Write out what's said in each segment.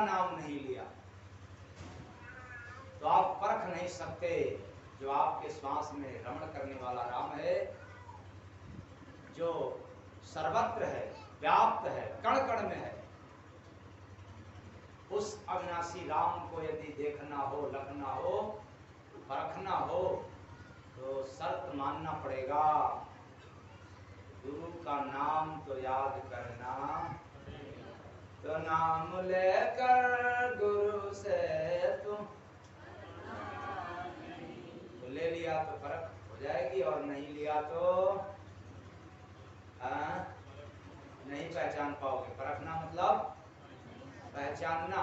नाम नहीं लिया तो आप परख नहीं सकते जो आपके श्वास में रमण करने वाला राम है, जो सर्वत्र है, व्याप्त है, कण कण में है। उस अविनाशी राम को यदि देखना हो, लखना हो, परखना हो तो शर्त मानना पड़ेगा, गुरु का नाम तो याद करना, तो नाम लेकर गुरु से तुम तो ले लिया तो फर्क हो जाएगी, और नहीं लिया तो नहीं पहचान पाओगे। परखना मतलब पहचानना,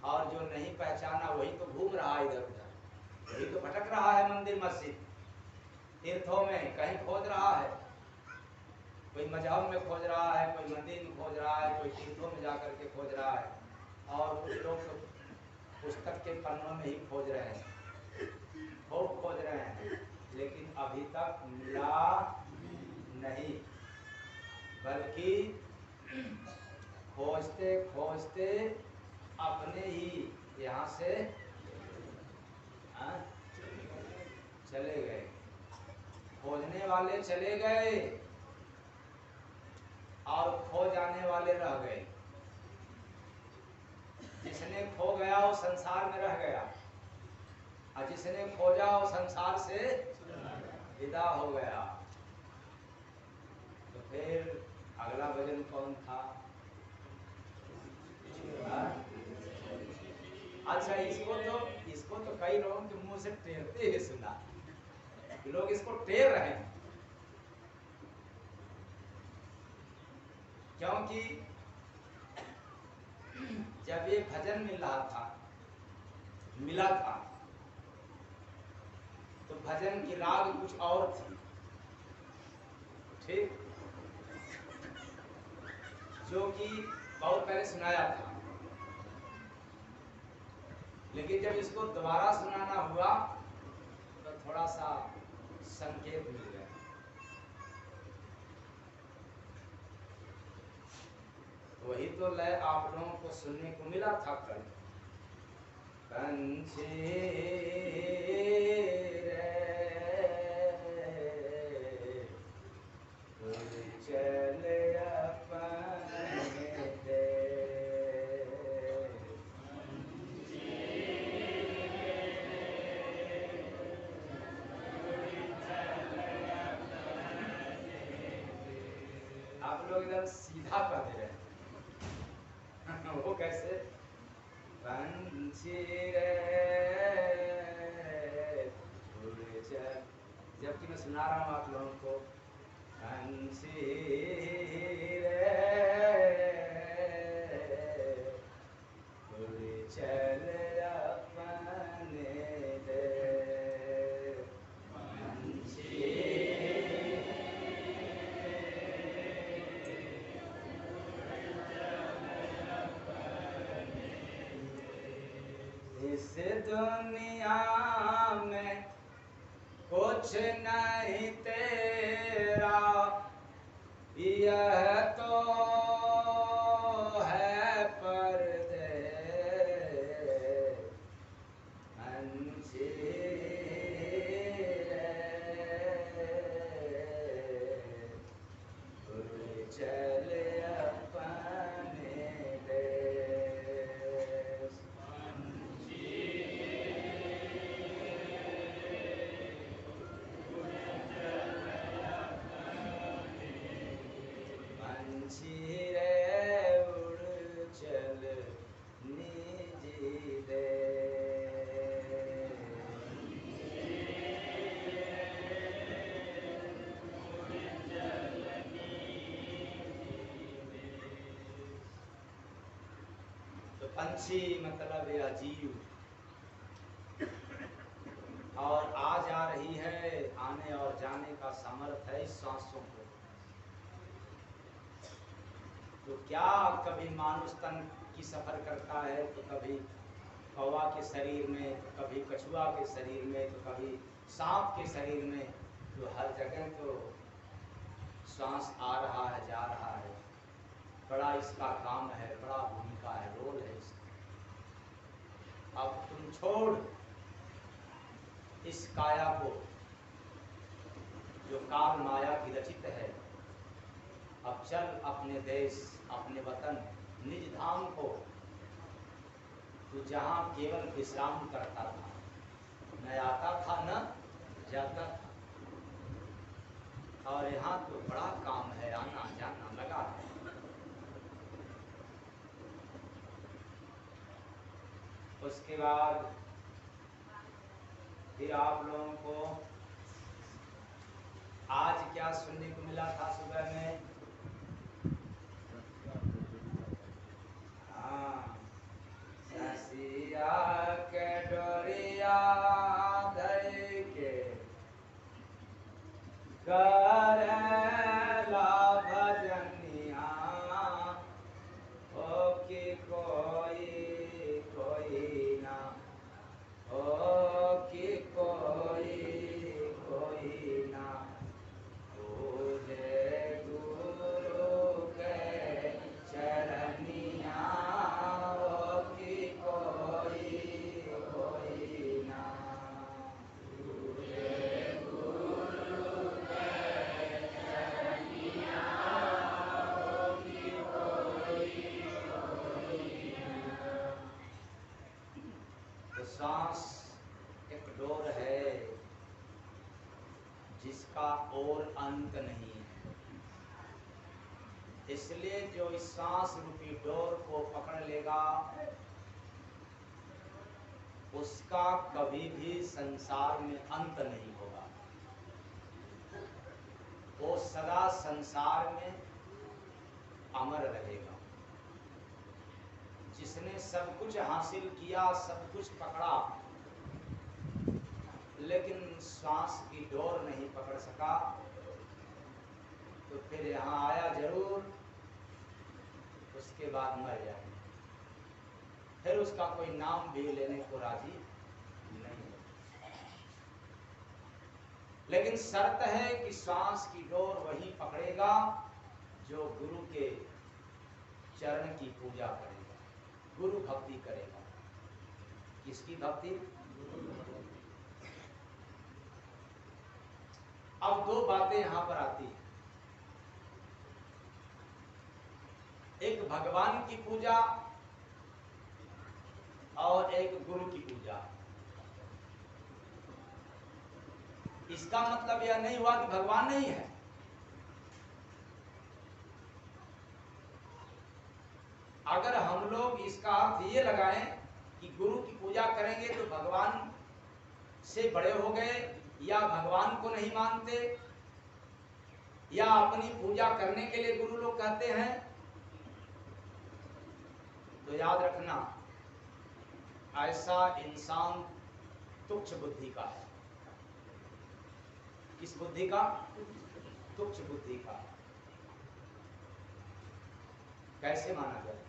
और जो नहीं पहचाना वही तो घूम रहा है इधर उधर, वही तो भटक रहा है मंदिर मस्जिद तीर्थों में, कहीं खोज रहा है, कोई मजहब में खोज रहा है, कोई मंदिर में खोज रहा है, कोई तीर्थों में जाकर के खोज रहा है, और कुछ लोग तो पुस्तक के पन्नों में ही खोज रहे हैं, खूब खोज रहे हैं, लेकिन अभी तक मिला नहीं। बल्कि खोजते खोजते अपने ही यहाँ से चले गए, खोजने वाले चले गए और खो जाने वाले रह गए। जिसने खो गया वो संसार में रह गया, और जिसने खोजा वो संसार से विदा हो गया। तो फिर अगला भजन कौन था? अच्छा, इसको तो कई लोगों के मुंह से टेरते हुए सुना, लोग इसको टेर रहे हैं, क्योंकि जब ये भजन मिला था तो भजन की राग कुछ और थी, ठीक, जो कि बहुत पहले सुनाया था, लेकिन जब इसको दोबारा सुनाना हुआ तो थोड़ा सा संकेत मिल गया। वही तो लय आप लोगों को सुनने को मिला था कल। पंछी चले अपने दे, आप लोग इधर सीधा कर दे रहे हैं वो कैसे? पंछी रे उड़ चल, जबकि मैं सुना रहा हूँ आप लोगों को, पंछी रे उड़ चल अपने दे, पंछी इस दुनिया में कुछ नहीं तेरा, यह तो है परदेस, पंछी उड़ चल अपने देश, पंछी रे उड़ चल निज देश। तो पंछी मतलब यह जीव, और आ जा रही है, आने और जाने का सामर्थ्य है इस सांसों को। तो क्या कभी मानुष तन की सफर करता है, तो कभी कौवा के शरीर में, तो कभी कछुआ के शरीर में, तो कभी सांप के शरीर में, तो हर जगह तो सांस आ रहा है, जा रहा है। बड़ा इसका काम है, बड़ा भूमिका है, रोल है इसका। अब तुम छोड़ इस काया को जो काल माया की रचित है, अब चल अपने देश, अपने वतन, निज धाम को, तू जहाँ केवल विश्राम करता था, न आता था न जाता था, और यहाँ तो बड़ा काम है, आना जाना लगा है। उसके बाद फिर आप लोगों को आज क्या सुनने को मिला था सुबह में? हाँ, ससिया के डोरिया धइ के करेला भजनिया, ओ कि कोई ना, ओ कि कोई ना, तुझे गुरु के चरनिया, ओ कि कोई ना, तुझे गुरु के चरनिया, ओ कि कोई ना। तो सांस एक डोर है जिसका और अंत नहीं है, इसलिए जो इस सांस रूपी डोर को पकड़ लेगा उसका कभी भी संसार में अंत नहीं होगा, वो सदा संसार में अमर रहेगा। जिसने सब कुछ हासिल किया, सब कुछ पकड़ा, लेकिन श्वास की डोर नहीं पकड़ सका, तो फिर यहाँ आया जरूर, उसके बाद मर जाएगा, फिर उसका कोई नाम भी लेने को राजी नहीं। लेकिन शर्त है कि श्वास की डोर वही पकड़ेगा जो गुरु के चरण की पूजा करेगा, गुरु भक्ति करेगा। किसकी भक्ति? अब दो बातें यहां पर आती हैं, एक भगवान की पूजा और एक गुरु की पूजा। इसका मतलब यह नहीं हुआ कि भगवान नहीं है। अगर हम लोग इसका अर्थ ये लगाएं कि गुरु की पूजा करेंगे तो भगवान से बड़े हो गए, या भगवान को नहीं मानते, या अपनी पूजा करने के लिए गुरु लोग कहते हैं, तो याद रखना ऐसा इंसान तुच्छ बुद्धि का है। किस बुद्धि का? तुच्छ बुद्धि का। कैसे माना जाए?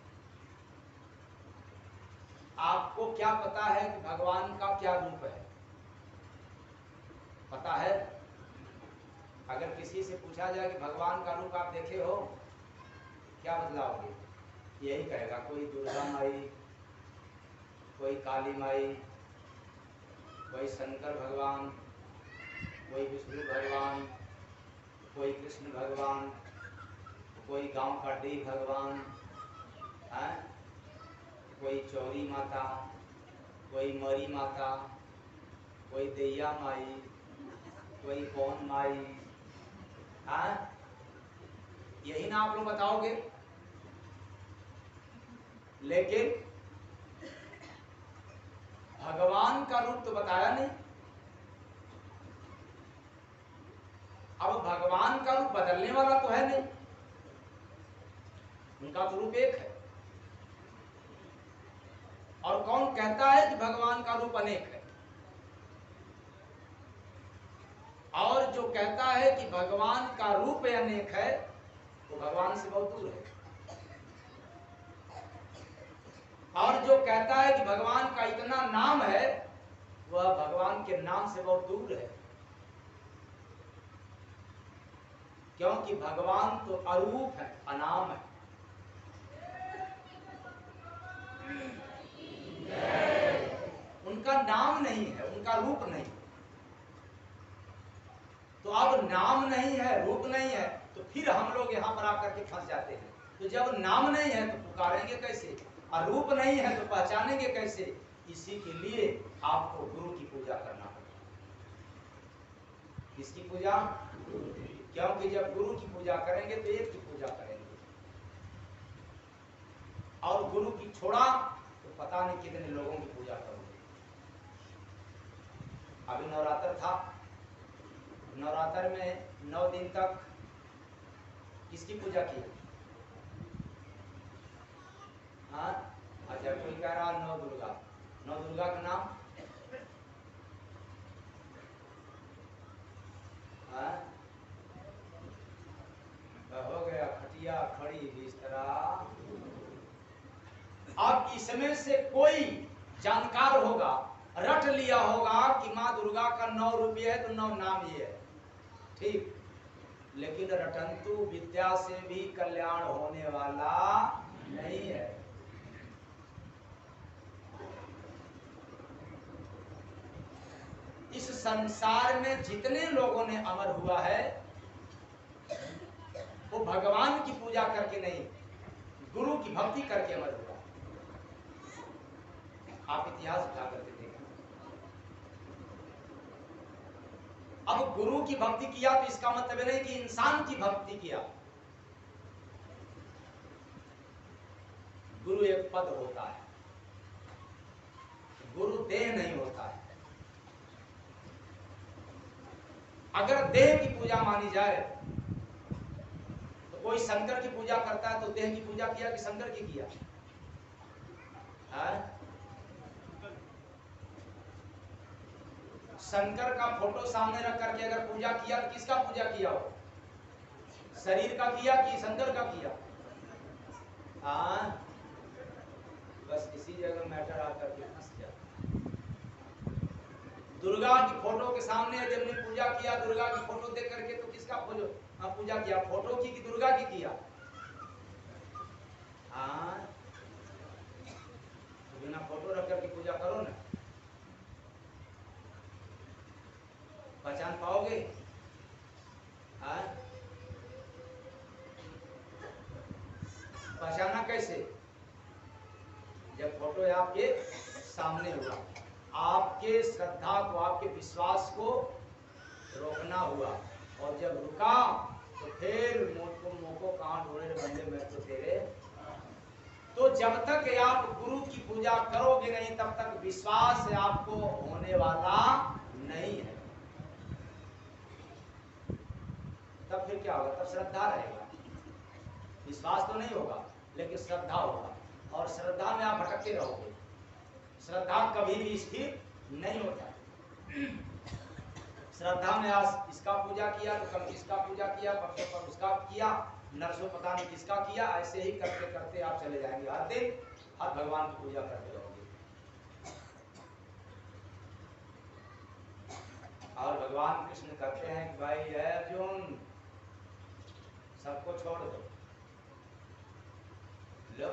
आपको क्या पता है कि भगवान का क्या रूप है? पता है? अगर किसी से पूछा जाए कि भगवान का रूप आप देखे हो, क्या बतलाओगे? यही कहेगा कोई दुर्गा माई, कोई काली माई, कोई शंकर भगवान, कोई विष्णु भगवान, कोई कृष्ण भगवान, कोई गांव का डी भगवान, है? कोई चौरी माता, कोई मरी माता, कोई दैया माई, कोई कौन माई, है? यही ना आप लोग बताओगे। लेकिन भगवान का रूप तो बताया नहीं। अब भगवान का रूप बदलने वाला तो है नहीं, उनका तो रूप एक है। और कौन कहता है कि भगवान का रूप अनेक है? और जो कहता है कि भगवान का रूप अनेक है, तो भगवान से बहुत दूर है। और जो कहता है कि भगवान का इतना नाम है, वह भगवान के नाम से बहुत दूर है। क्योंकि भगवान तो अरूप है, अनाम है। उनका रूप नहीं। तो अब नाम नहीं है, रूप नहीं है, तो फिर हम लोग यहाँ पर आकर के फंस जाते हैं। तो जब नाम नहीं है तो पुकारेंगे कैसे, और रूप नहीं है तो पहचानेंगे कैसे? इसी के लिए आपको गुरु की पूजा करना पड़ेगा। किसकी पूजा? क्योंकि जब गुरु की पूजा करेंगे तो एक की पूजा करेंगे, और गुरु की छोड़ा तो पता नहीं कितने लोगों की पूजा करोगे। अभी नवरात्र था, नवरात्र में 9 दिन तक किसकी पूजा की? हाँ, अच्छा कोई कह रहा 9 दुर्गा। 9 दुर्गा का नाम? हाँ, हो गया खटिया, खड़ी, बिस्तरा। अब इसमें से कोई जानकार होगा, रट लिया होगा कि माँ दुर्गा का 9 रुपये है तो 9 नाम ये है, ठीक। लेकिन रटंतु विद्या से भी कल्याण होने वाला नहीं है। इस संसार में जितने लोगों ने अमर हुआ है वो भगवान की पूजा करके नहीं, गुरु की भक्ति करके अमर हुआ। आप इतिहास उठा करके देखा। अब गुरु की भक्ति किया तो इसका मतलब नहीं कि इंसान की भक्ति किया। गुरु एक पद होता है, गुरु देह नहीं होता है। अगर देह की पूजा मानी जाए तो कोई शंकर की पूजा करता है तो देह की पूजा किया कि शंकर की किया? शंकर का फोटो सामने रख करके अगर पूजा किया तो किसका पूजा किया हो? शरीर का किया कि शंकर का किया? बस इसी जगह मैटर आकर के फंस जाता। दुर्गा की फोटो के सामने यदि हमने पूजा किया, दुर्गा की फोटो देख करके, तो किसका पूजा किया? फोटो की कि दुर्गा की किया? तो बिना फोटो रख करके पूजा करो ना, पहचान पाओगे? पहचाना कैसे? जब फोटो आपके सामने हुआ, आपके श्रद्धा को, आपके विश्वास को रोकना हुआ, और जब रुका तो फिर मोको कहां ढूंढे बंदे में तो तेरे। तो जब तक आप गुरु की पूजा करोगे नहीं तब तक विश्वास आपको होने वाला नहीं है। तब फिर क्या होगा? तब श्रद्धा रहेगा, विश्वास तो नहीं होगा लेकिन श्रद्धा होगा, और श्रद्धा में आप भटकते रहोगे। श्रद्धा कभी भी स्थिर नहीं होता। श्रद्धा में आज इसका पूजा किया तो कल इसका पूजा किया, परसों पर उसका किया, नरसों पता नहीं किसका किया, ऐसे ही करते करते आप चले जाएंगे। हर दिन हर भगवान की पूजा करते रहोगे। और भगवान कृष्ण कहते हैं कि भाई है अर्जुन, सबको छोड़ दो, लो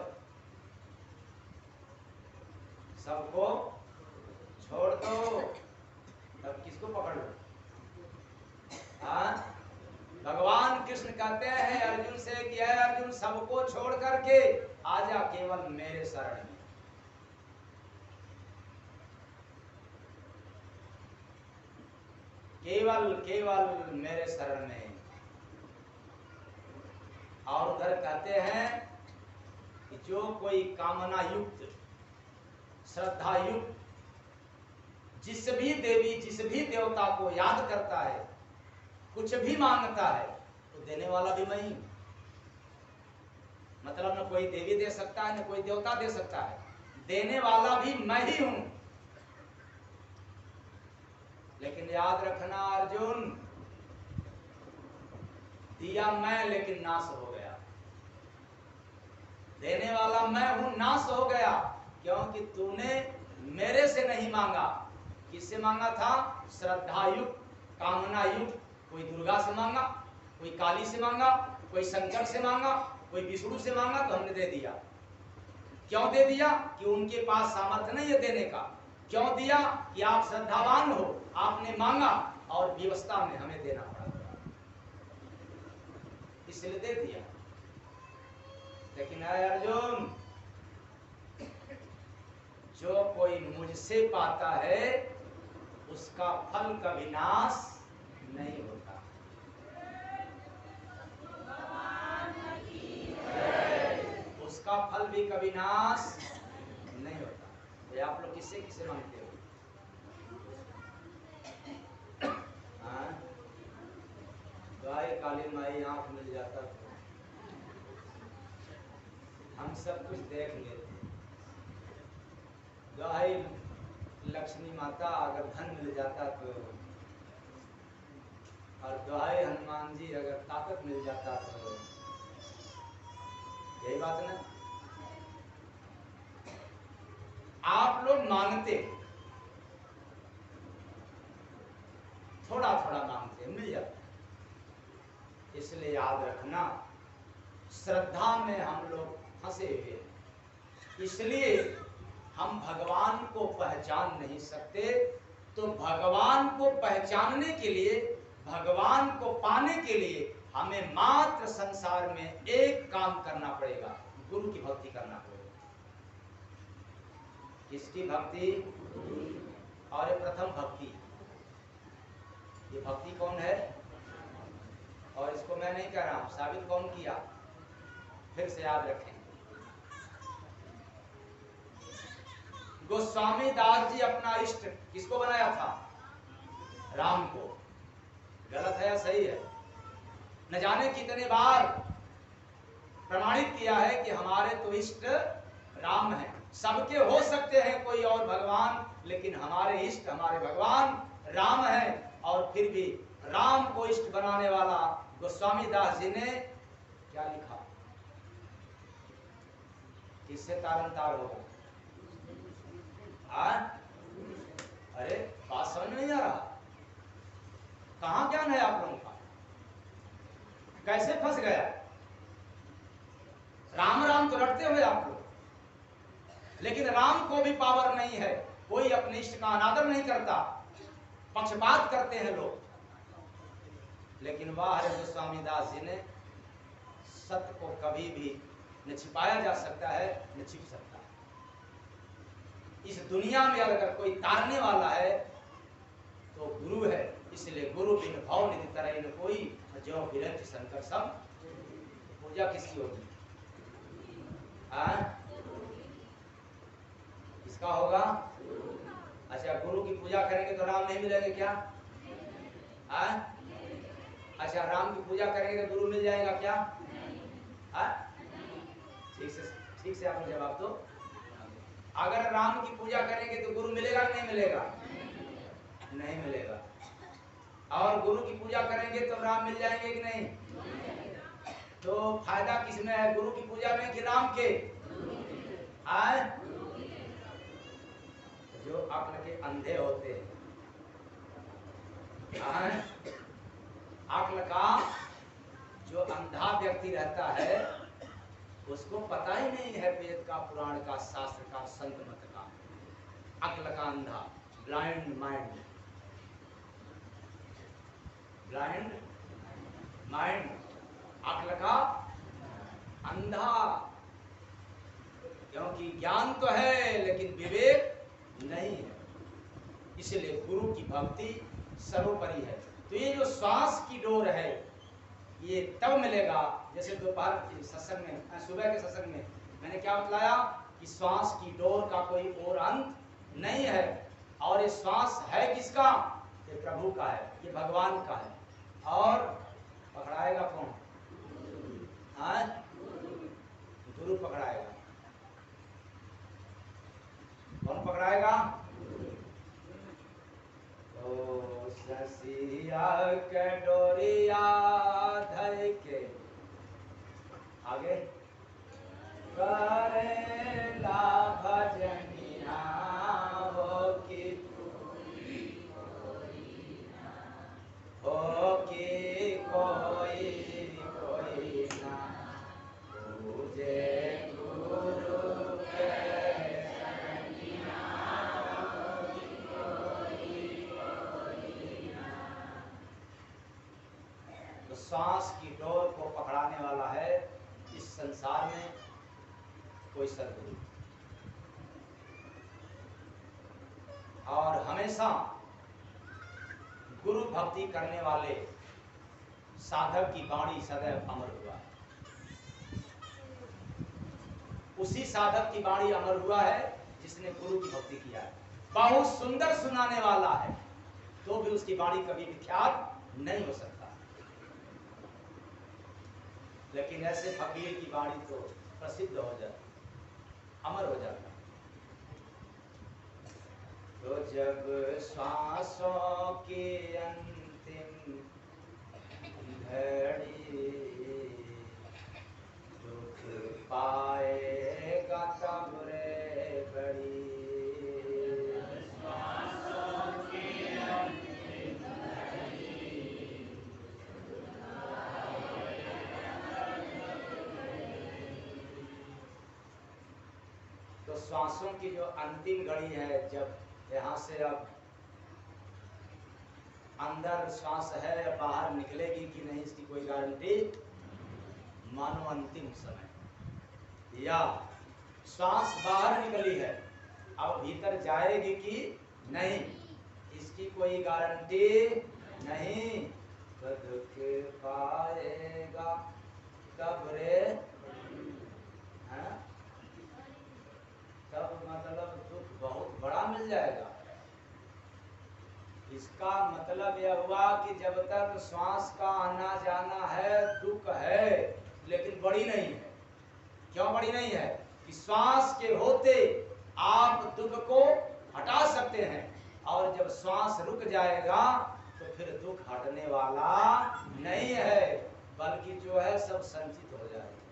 सबको छोड़ दो, तब किसको पकड़ लो? भगवान कृष्ण कहते हैं अर्जुन से कि है अर्जुन, सबको छोड़ करके आजा केवल मेरे शरण में। केवल केवल मेरे शरण में। और उधर कहते हैं कि जो कोई कामना युक्त, श्रद्धा युक्त जिस भी देवी, जिस भी देवता को याद करता है, कुछ भी मांगता है, तो देने वाला भी मैं ही हूं। मतलब न कोई देवी दे सकता है, न कोई देवता दे सकता है, देने वाला भी मैं ही हूं। लेकिन याद रखना अर्जुन, दिया मैं लेकिन नाश हो गया। देने वाला मैं हूं, नाश हो गया, क्योंकि तूने मेरे से नहीं मांगा। किससे मांगा था? श्रद्धा युक्त, कामना युक्त। कोई दुर्गा से मांगा, कोई काली से मांगा, कोई शंकर से मांगा, कोई विष्णु से मांगा, तो हमने दे दिया। क्यों दे दिया? कि उनके पास सामर्थ्य नहीं है देने का। क्यों दिया? कि आप श्रद्धावान हो, आपने मांगा और व्यवस्था में हमें देना पड़ा, इसलिए दे दिया। लेकिन अर्जुन, जो कोई मुझसे पाता है उसका फल कभी नाश नहीं होता। उसका फल भी कभी नाश नहीं होता। तो आप लोग किससे किससे मांगते हो? गाय काली माई आंख मिल जाता तो हम सब कुछ देख लेते। गाय लक्ष्मी माता अगर धन मिल जाता तो, और गाय हनुमान जी अगर ताकत मिल जाता तो, यही बात ना। आप लोग मांगते, थोड़ा थोड़ा मांगते, मिल जाता। इसलिए याद रखना, श्रद्धा में हम लोग फंसे हुए, इसलिए हम भगवान को पहचान नहीं सकते। तो भगवान को पहचानने के लिए, भगवान को पाने के लिए हमें मात्र संसार में एक काम करना पड़ेगा, गुरु की भक्ति करना पड़ेगा। किसकी भक्ति? और ये प्रथम भक्ति। ये भक्ति कौन है? और इसको मैं नहीं कह रहा हूं, साबित कौन किया? फिर से याद रखें, गोस्वामी दास जी अपना इष्ट किसको बनाया था? राम को। गलत है या सही है? न जाने कितने बार प्रमाणित किया है कि हमारे तो इष्ट राम है। सबके हो सकते हैं कोई और भगवान, लेकिन हमारे इष्ट, हमारे भगवान राम है। और फिर भी राम को इष्ट बनाने वाला गोस्वामी दास जी ने क्या लिखा? किससे तारन तार होगा? अरे बात समझ में नहीं आ रहा? कहां ज्ञान है आप लोगों का? कैसे फंस गया? राम राम तो रटते हुए आप लोग, लेकिन राम को भी पावर नहीं है। कोई अपने इष्ट का अनादर नहीं करता, पक्षपात करते हैं लोग। लेकिन वाह हरे गोस्वामी दास जी ने सत्य को कभी भी न छिपाया जा सकता है, न छिप सकता है। इस दुनिया में अगर कोई तारने वाला है तो गुरु है। इसलिए गुरु बिन भाव निधि तरह न कोई, जो विरंच शंकर सब। पूजा किसकी होगी? किसका होगा? अच्छा, गुरु की पूजा करेंगे तो राम नहीं मिलेंगे क्या? अच्छा, राम की पूजा करेंगे तो गुरु मिल जाएगा क्या? ठीक से आपने जवाब दो। अगर राम की पूजा करेंगे तो गुरु मिलेगा कि नहीं मिलेगा? नहीं मिलेगा। और गुरु की पूजा करेंगे तो राम मिल जाएंगे कि नहीं? तो फायदा किसमें है, गुरु की पूजा में कि राम के? जो अक्ल के अंधे होते हैं, अक्ल का जो अंधा व्यक्ति रहता है उसको पता ही नहीं है वेद का, पुराण का, शास्त्र का, संत मत का। अक्ल का अंधा, ब्लाइंड माइंड, ब्लाइंड माइंड, अक्ल का अंधा। क्योंकि ज्ञान तो है लेकिन विवेक नहीं है। इसलिए गुरु की भक्ति सर्वोपरि है। तो ये जो श्वास की डोर है ये तब मिलेगा, जैसे दोपहर के सत्संग में, सुबह के सत्संग में मैंने क्या बतलाया कि श्वास की डोर का कोई और अंत नहीं है। और ये श्वास है किसका? ये प्रभु का है, ये भगवान का है। और पकड़ाएगा कौन? गुरु पकड़ाएगा। कौन पकड़ाएगा? तो ससिया के डोरिया धर के आगे करेला भजनिया हो कि कोई कोई ना पूजे गुरु के श्वास की डोर को पकड़ाने वाला है इस संसार में कोई सदगुरु, और हमेशा गुरु भक्ति करने वाले साधक की वाणी सदैव अमर हुआ है। उसी साधक की वाणी अमर हुआ है जिसने गुरु की भक्ति किया है। बहुत सुंदर सुनाने वाला है तो भी उसकी वाणी कभी विख्यात नहीं हो सकता, लेकिन ऐसे फकीर की वाणी तो प्रसिद्ध हो जाती, अमर हो जाता। तो जब श्वासों की अंतिम घड़ी दुख पाएगा तब रे बड़ी, तो श्वासों की जो अंतिम घड़ी है, जब यहाँ से अब अंदर श्वास है या बाहर निकलेगी कि नहीं इसकी कोई गारंटी, मानो अंतिम समय, या श्वास बाहर निकली है अब भीतर जाएगी कि नहीं इसकी कोई गारंटी नहीं। तो दुख पाएगा तब रे, तब मतलब दुख बहुत बड़ा मिल जाएगा। इसका मतलब यह हुआ कि जब तक श्वास का आना जाना है दुख है, लेकिन बड़ी नहीं है। क्यों बड़ी नहीं है? कि श्वास के होते आप दुख को हटा सकते हैं, और जब श्वास रुक जाएगा तो फिर दुख हटने वाला नहीं है, बल्कि जो है सब संचित हो जाएगा।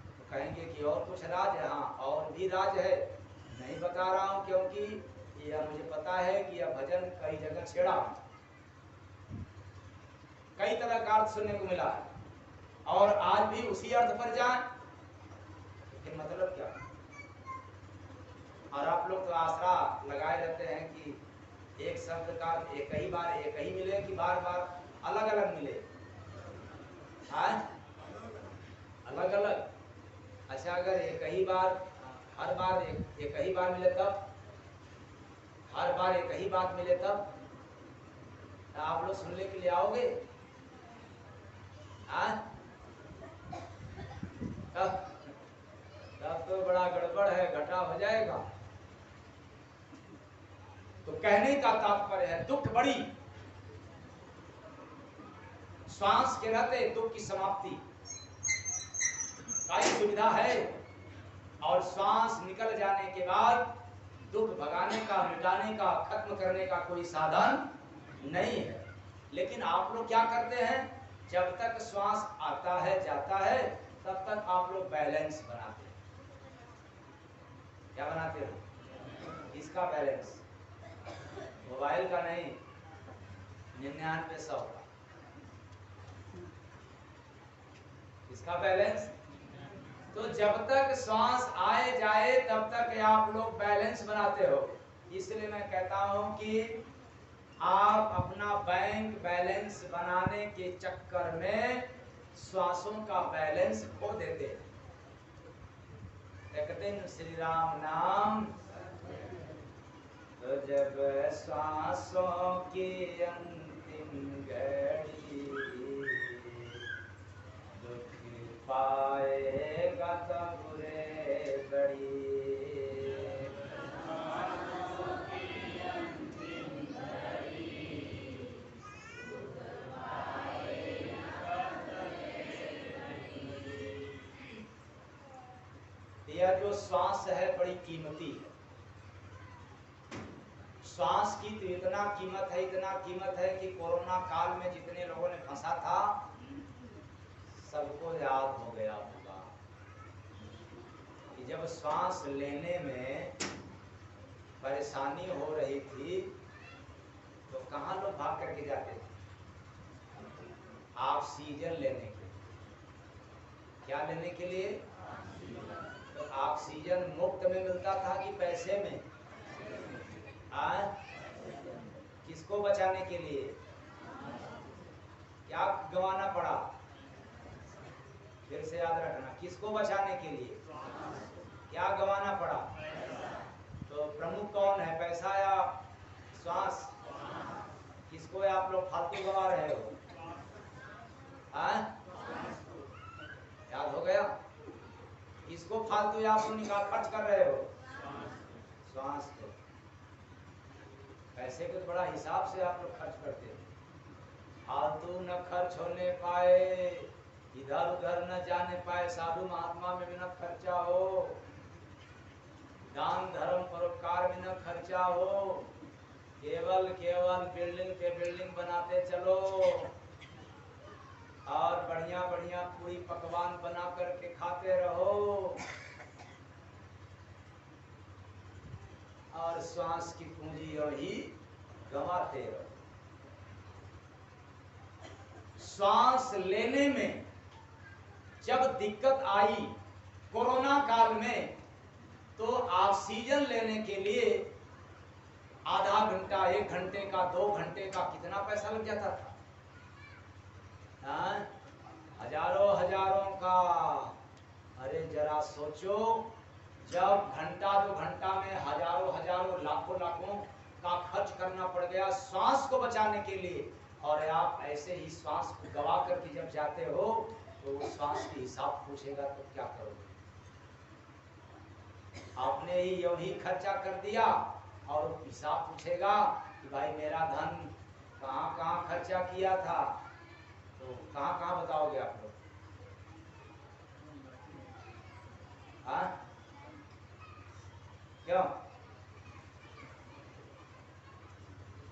तो कहेंगे कि और कुछ राज है? हाँ, और भी राज है, नहीं बता रहा हूं क्योंकि यह मुझे पता है कि यह भजन कई जगह छेड़ा, कई तरह का अर्थ सुनने को मिला है, और आज भी उसी अर्थ पर जाए फिर मतलब क्या? और आप लोग तो आसरा लगाए रहते हैं कि एक शब्द का एक ही बार एक ही मिले कि बार बार अलग अलग मिले, अलग अलग। अच्छा, अगर एक ही बार हर बार एक ही बार मिले तब, हर बार एक ही बात मिले तब, तो आप लोग सुनने के लिए आओगे? तब तो बड़ा गड़बड़ है, घटा हो जाएगा। तो कहने का तात्पर्य है दुख बड़ी, श्वास के रहते दुख की समाप्ति का सुविधा है, और श्वास निकल जाने के बाद दुख भगाने का, मिटाने का, खत्म करने का कोई साधन नहीं है। लेकिन आप लोग क्या करते हैं? जब तक श्वास आता है जाता है तब तक आप लोग बैलेंस बनाते हैं। क्या बनाते हो? इसका बैलेंस, मोबाइल का नहीं, 99 का। इसका बैलेंस। तो जब तक श्वास आए जाए तब तक आप लोग बैलेंस बनाते हो। इसलिए मैं कहता हूं कि आप अपना बैंक बैलेंस बनाने के चक्कर में श्वासों का बैलेंस खो देते हैं। एक दिन श्री राम नाम, तो जब श्वासों की अंतिम घड़ी दुख पाएगा तब रे बड़ी, यह जो श्वास है बड़ी कीमती है। श्वास की तो इतना कीमत है, इतना कीमत है कि कोरोना काल में जितने लोगों ने फंसा था सबको याद हो गया होगा कि जब श्वास लेने में परेशानी हो रही थी तो कहाँ लोग भाग करके जाते थे? ऑक्सीजन लेने के लिए। क्या लेने के लिए? तो ऑक्सीजन मुफ्त में मिलता था कि पैसे में? किसको बचाने के लिए? क्या गंवाना पड़ा? फिर से याद रखना, किसको बचाने के लिए क्या गंवाना पड़ा? तो प्रमुख कौन है, पैसा या श्वास? किसको आप लोग फालतू गंवा रहे हो? याद हो गया? किसको फालतू आप लोग निकाल खर्च कर रहे हो? श्वास को। पैसे को तो बड़ा हिसाब से आप लोग खर्च करते हो, फालतू न खर्च होने पाए, इधर उधर न जाने पाए, साधु महात्मा में भी न खर्चा हो, दान धर्म परोपकार में न खर्चा हो, केवल केवल बिल्डिंग पे बिल्डिंग बनाते चलो और बढ़िया बढ़िया पूरी पकवान बना करके खाते रहो और श्वास की पूंजी ही गंवाते रहो। श्वास लेने में जब दिक्कत आई कोरोना काल में, तो ऑक्सीजन लेने के लिए आधा घंटा, 1 घंटे का, 2 घंटे का कितना पैसा लग जाता था? हजारों हजारों का। अरे जरा सोचो, जब घंटा 2 घंटा में हजारों हजारों लाखों लाखों का खर्च करना पड़ गया श्वास को बचाने के लिए, और आप ऐसे ही श्वास को गवा करके जब जाते हो तो उस श्वास की हिसाब पूछेगा तो क्या करोगे? आपने ही यूं ही खर्चा कर दिया और हिसाब पूछेगा कि भाई मेरा धन कहाँ कहाँ खर्चा किया था, तो कहाँ कहाँ बताओगे आप लोग? क्यों?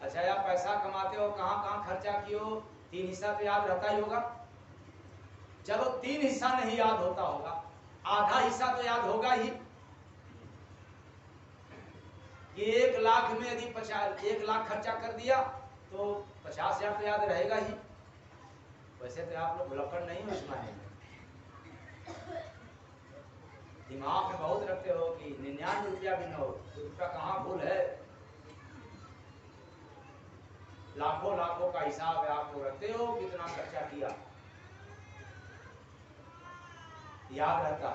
अच्छा, आप पैसा कमाते हो, कहाँ कहाँ खर्चा किए हो, 3 हिस्सा तो याद रहता ही होगा। चलो 3 हिस्सा नहीं याद होता होगा, आधा हिस्सा तो याद होगा ही कि 1 लाख में यदि 1 लाख खर्चा कर दिया तो 50,000 तो याद रहेगा ही। वैसे तो आप लोग भुलक्कड़ नहीं हो इस मायने में, दिमाग में बहुत रखते हो कि 99 रुपया भी न हो, रुपया कहाँ भूल है, लाखों लाखों का हिसाब है, आप लोग रखते हो कितना खर्चा किया, याद रहता।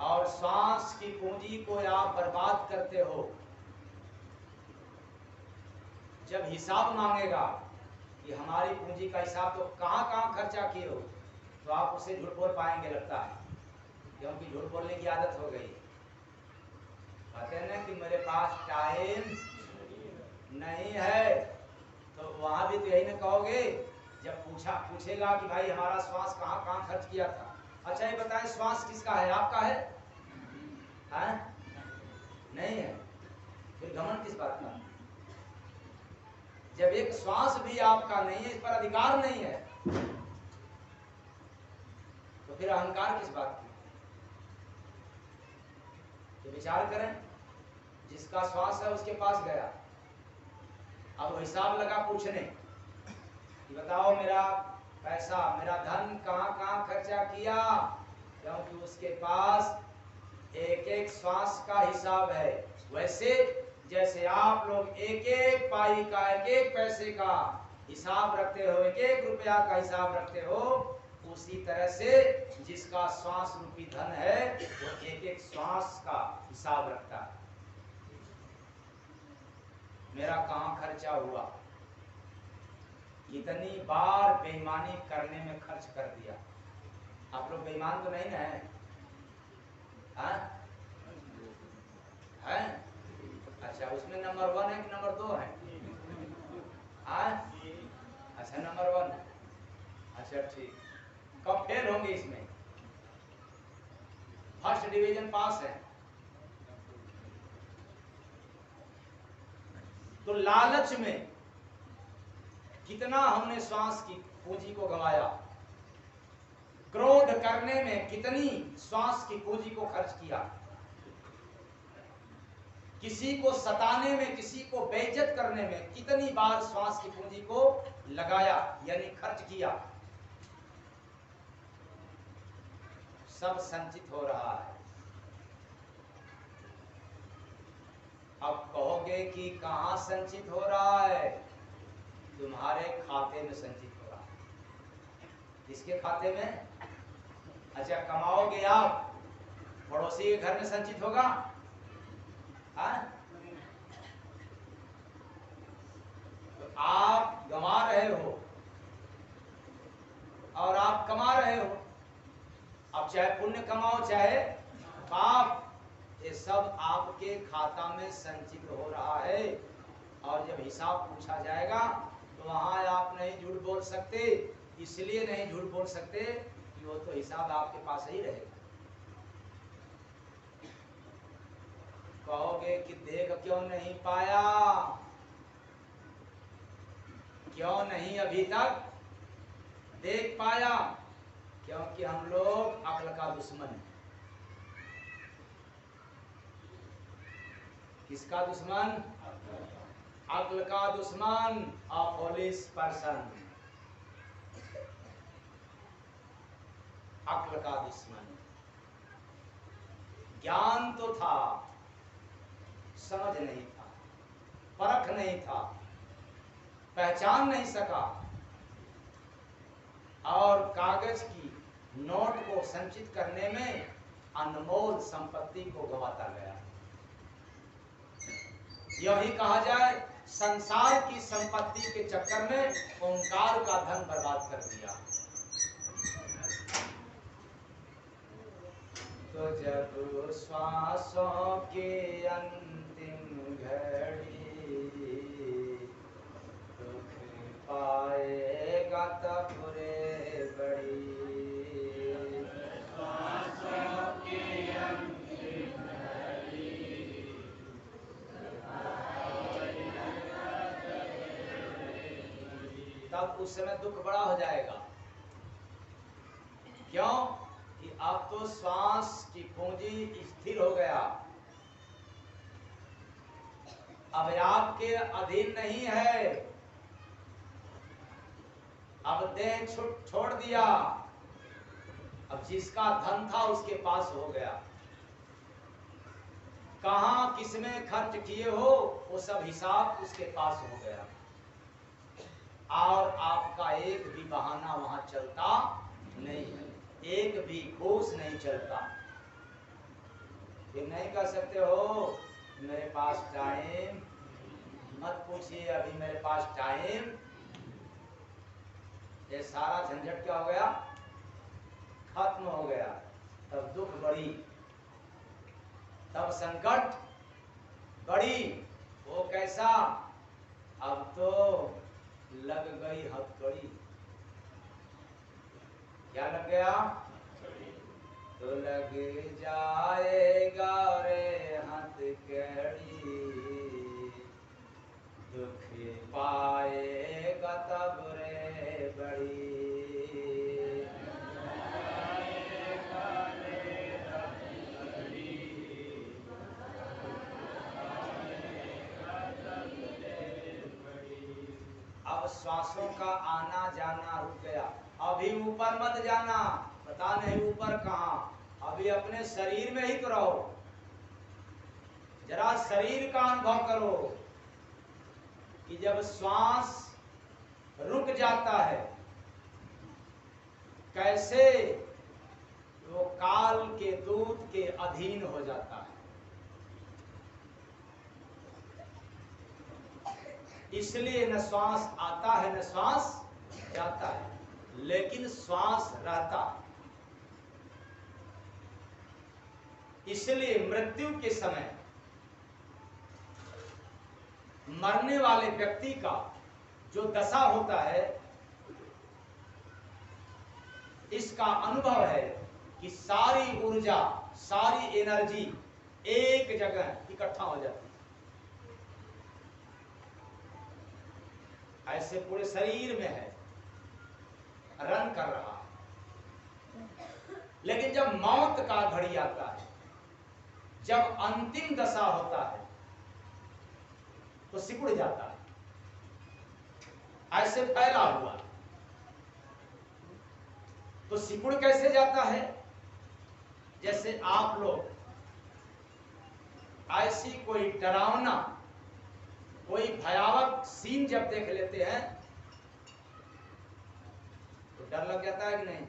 और श्वास की पूंजी को आप बर्बाद करते हो। जब हिसाब मांगेगा कि हमारी पूंजी का हिसाब, तो कहाँ कहाँ खर्चा किए हो, तो आप उसे झूठ बोल पाएंगे लगता है, क्योंकि झूठ बोलने की आदत हो गई। कहते हैं ना कि मेरे पास टाइम नहीं है, तो वहां भी तो यही ना कहोगे जब पूछेगा कि भाई हमारा श्वास कहाँ कहाँ खर्च किया था। अच्छा ये बताएं, श्वास किसका है, आपका है? नहीं है, फिर घमंड किस बात का? जब एक श्वास भी आपका नहीं है, इस पर अधिकार नहीं है, तो फिर अहंकार किस बात की? तो विचार करें, जिसका श्वास है उसके पास गया, अब हिसाब लगा पूछने कि बताओ मेरा पैसा, मेरा धन कहाँ कहाँ खर्चा किया, क्योंकि उसके पास एक एक श्वास का हिसाब है। वैसे जैसे आप लोग एक एक पाई का, एक एक पैसे का हिसाब रखते हो, एक एक रुपया का हिसाब रखते हो, उसी तरह से जिसका श्वास रूपी धन है वो एक एक श्वास का हिसाब रखता है। मेरा कहाँ खर्चा हुआ, इतनी बार बेईमानी करने में खर्च कर दिया। आप लोग बेईमान तो नहीं ना है? अच्छा, उसमें नंबर 1 है कि नंबर 2 है? अच्छा नंबर 1। अच्छा ठीक, कब फेल होंगे इसमें? फर्स्ट डिवीजन पास है। तो लालच में कितना हमने श्वास की पूंजी को गंवाया, क्रोध करने में कितनी श्वास की पूंजी को खर्च किया, किसी को सताने में, किसी को बेइज्जत करने में कितनी बार श्वास की पूंजी को लगाया यानी खर्च किया। सब संचित हो रहा है। अब कहोगे कि कहाँ संचित हो रहा है? तुम्हारे खाते में संचित हो रहा है। किसके खाते में? अच्छा, कमाओगे आप, पड़ोसी के घर में संचित होगा? हाँ? तो आप गंवा रहे हो और आप कमा रहे हो। अब चाहे पुण्य कमाओ चाहे पाप, ये सब आपके खाता में संचित हो रहा है। और जब हिसाब पूछा जाएगा तो वहां आप नहीं झूठ बोल सकते। इसलिए नहीं झूठ बोल सकते कि वो तो हिसाब आपके पास ही रहेगा। कहोगे कि देख क्यों नहीं पाया, क्यों नहीं अभी तक देख पाया? क्योंकि हम लोग अक्ल का दुश्मन है। किसका दुश्मन? अक्ल का दुश्मन, अ फॉलिश पर्सन। अक्ल का दुश्मन। ज्ञान तो था, समझ नहीं था, परख नहीं था, पहचान नहीं सका, और कागज की नोट को संचित करने में अनमोल संपत्ति को गंवाता गया। यही कहा जाए, संसार की संपत्ति के चक्कर में ओंकार का धन बर्बाद कर दिया। तो जब श्वासों के अंतिम घड़ी दुख पाएगा तब रे बड़ी। श्वासों के अंतिम घड़ी तब उस समय दुख बड़ा हो जाएगा। क्यों? कि अब तो श्वास की पूंजी स्थिर हो गया, अब आपके अधीन नहीं है। अब देह छोड़ दिया, अब जिसका धन था उसके पास हो गया। कहां किसमें खर्च किए हो वो सब हिसाब उसके पास हो गया, और आपका एक भी बहाना वहां चलता नहीं है, एक भी घूस नहीं चलता। ये नहीं कर सकते हो मेरे पास टाइम, मत पूछिए अभी मेरे पास टाइम। ये सारा झंझट क्या हो गया? खत्म हो गया। तब दुख बढ़ी, तब संकट बढ़ी। वो कैसा? अब तो लग गई हथकड़ी। क्या लग गया? तो लग जाएगा रे हथकड़ी, दुख पाएगा तब रे बड़ी। अब श्वासों का आना जाना रुक गया। अभी ऊपर मत जाना, पता नहीं ऊपर कहां, अभी अपने शरीर में ही तो रहो। जरा शरीर का अनुभव करो कि जब श्वास रुक जाता है कैसे वो काल के दूत के अधीन हो जाता है। इसलिए न श्वास आता है न श्वास जाता है, लेकिन श्वास रहता है। इसलिए मृत्यु के समय मरने वाले व्यक्ति का जो दशा होता है, इसका अनुभव है कि सारी ऊर्जा, सारी एनर्जी एक जगह इकट्ठा हो जाती है। ऐसे पूरे शरीर में है, रन कर रहा है। लेकिन जब मौत का घड़ी आता है, जब अंतिम दशा होता है, तो सिकुड़ जाता है। ऐसे फैला हुआ, तो सिकुड़ कैसे जाता है? जैसे आप लोग ऐसी कोई डरावना, कोई भयावह सीन जब देख लेते हैं तो डर लग जाता है कि नहीं?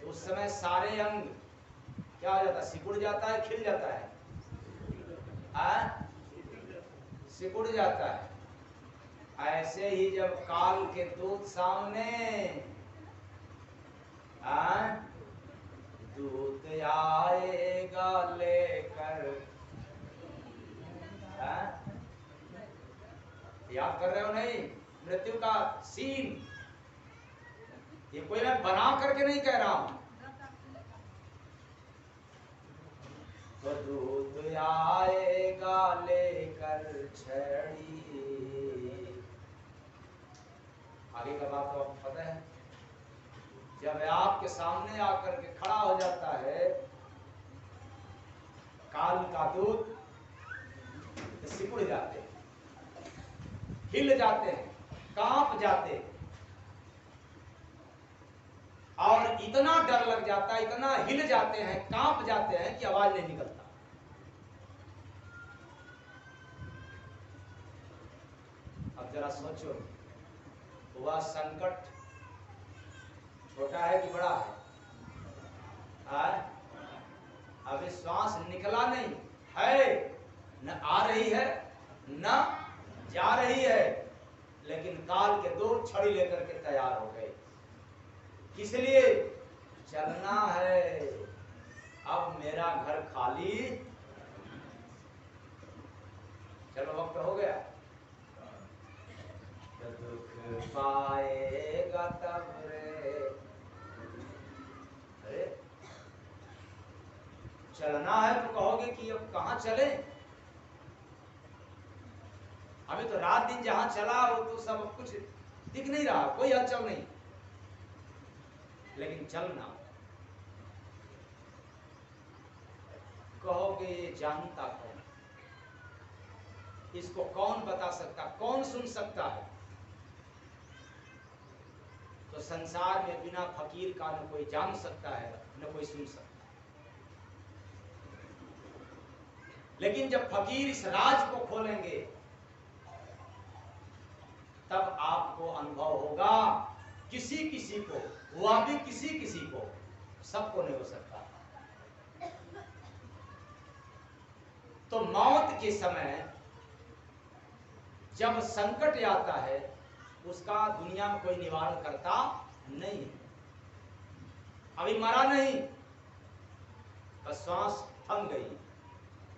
उस समय सारे अंग क्या हो जाता है? सिकुड़ जाता है, खिल जाता है? सिकुड़ जाता है। ऐसे ही जब काल के दूत सामने, दूत आएगा लेकर, याद कर रहे हो नहीं? मृत्यु का सीन, ये कोई मैं बना करके नहीं कह रहा हूं। तो दूत आएगा लेकर छड़ी, आगे का बात तो आपको पता है। जब आपके सामने आकर के खड़ा हो जाता है काल का दूत, तो सिकुड़ जाते हैं, हिल जाते हैं, कांप जाते हैं, और इतना डर लग जाता है, इतना हिल जाते हैं, कांप जाते हैं कि आवाज नहीं निकलता। अब जरा सोचो, वह संकट छोटा है कि बड़ा है? अभी श्वास निकला नहीं है, न आ रही है न जा रही है, लेकिन काल के दूत छड़ी लेकर के तैयार हो गए। किस लिए? चलना है, अब मेरा घर खाली, चलो वक्त हो गया। तो दुख पाएगा तब रे, अरे चलना है तो कहोगे कि अब कहां चले? अभी तो रात दिन जहां चला वो तो सब कुछ दिख नहीं रहा, कोई हलचल नहीं, लेकिन चलना। कहोगे ये जानता कौन? इसको कौन बता सकता, कौन सुन सकता है? तो संसार में बिना फकीर का न कोई जान सकता है न कोई सुन सकता है। लेकिन जब फकीर इस राज को खोलेंगे तब आपको अनुभव होगा। किसी किसी को, वह भी किसी किसी को, सबको नहीं हो सकता। तो मौत के समय जब संकट आता है, उसका दुनिया में कोई निवारण करता नहीं। अभी मरा नहीं, बस श्वास थम गई,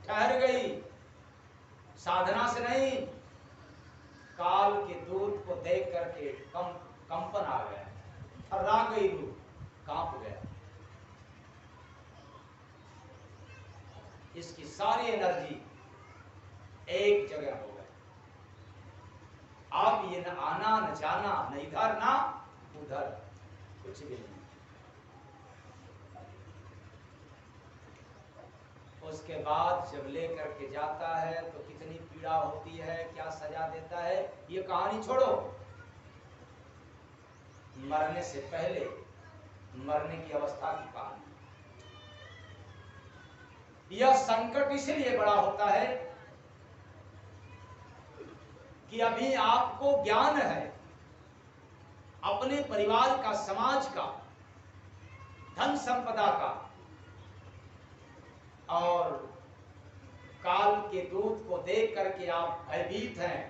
ठहर गई, साधना से नहीं, काल के दूत को देख करके कंपन आ गया, थर्रा गई रूह, कांप गया। इसकी सारी एनर्जी एक जगह हो गई। अब ये न आना न जाना, न इधर ना उधर, कुछ भी नहीं। उसके बाद जब लेकर के जाता है तो कितनी पीड़ा होती है, क्या सजा देता है, ये कहानी छोड़ो। मरने से पहले, मरने की अवस्था की कहानी। यह संकट इसलिए बड़ा होता है कि अभी आपको ज्ञान है अपने परिवार का, समाज का, धन संपदा का, और काल के दूत को देख करके आप भयभीत हैं,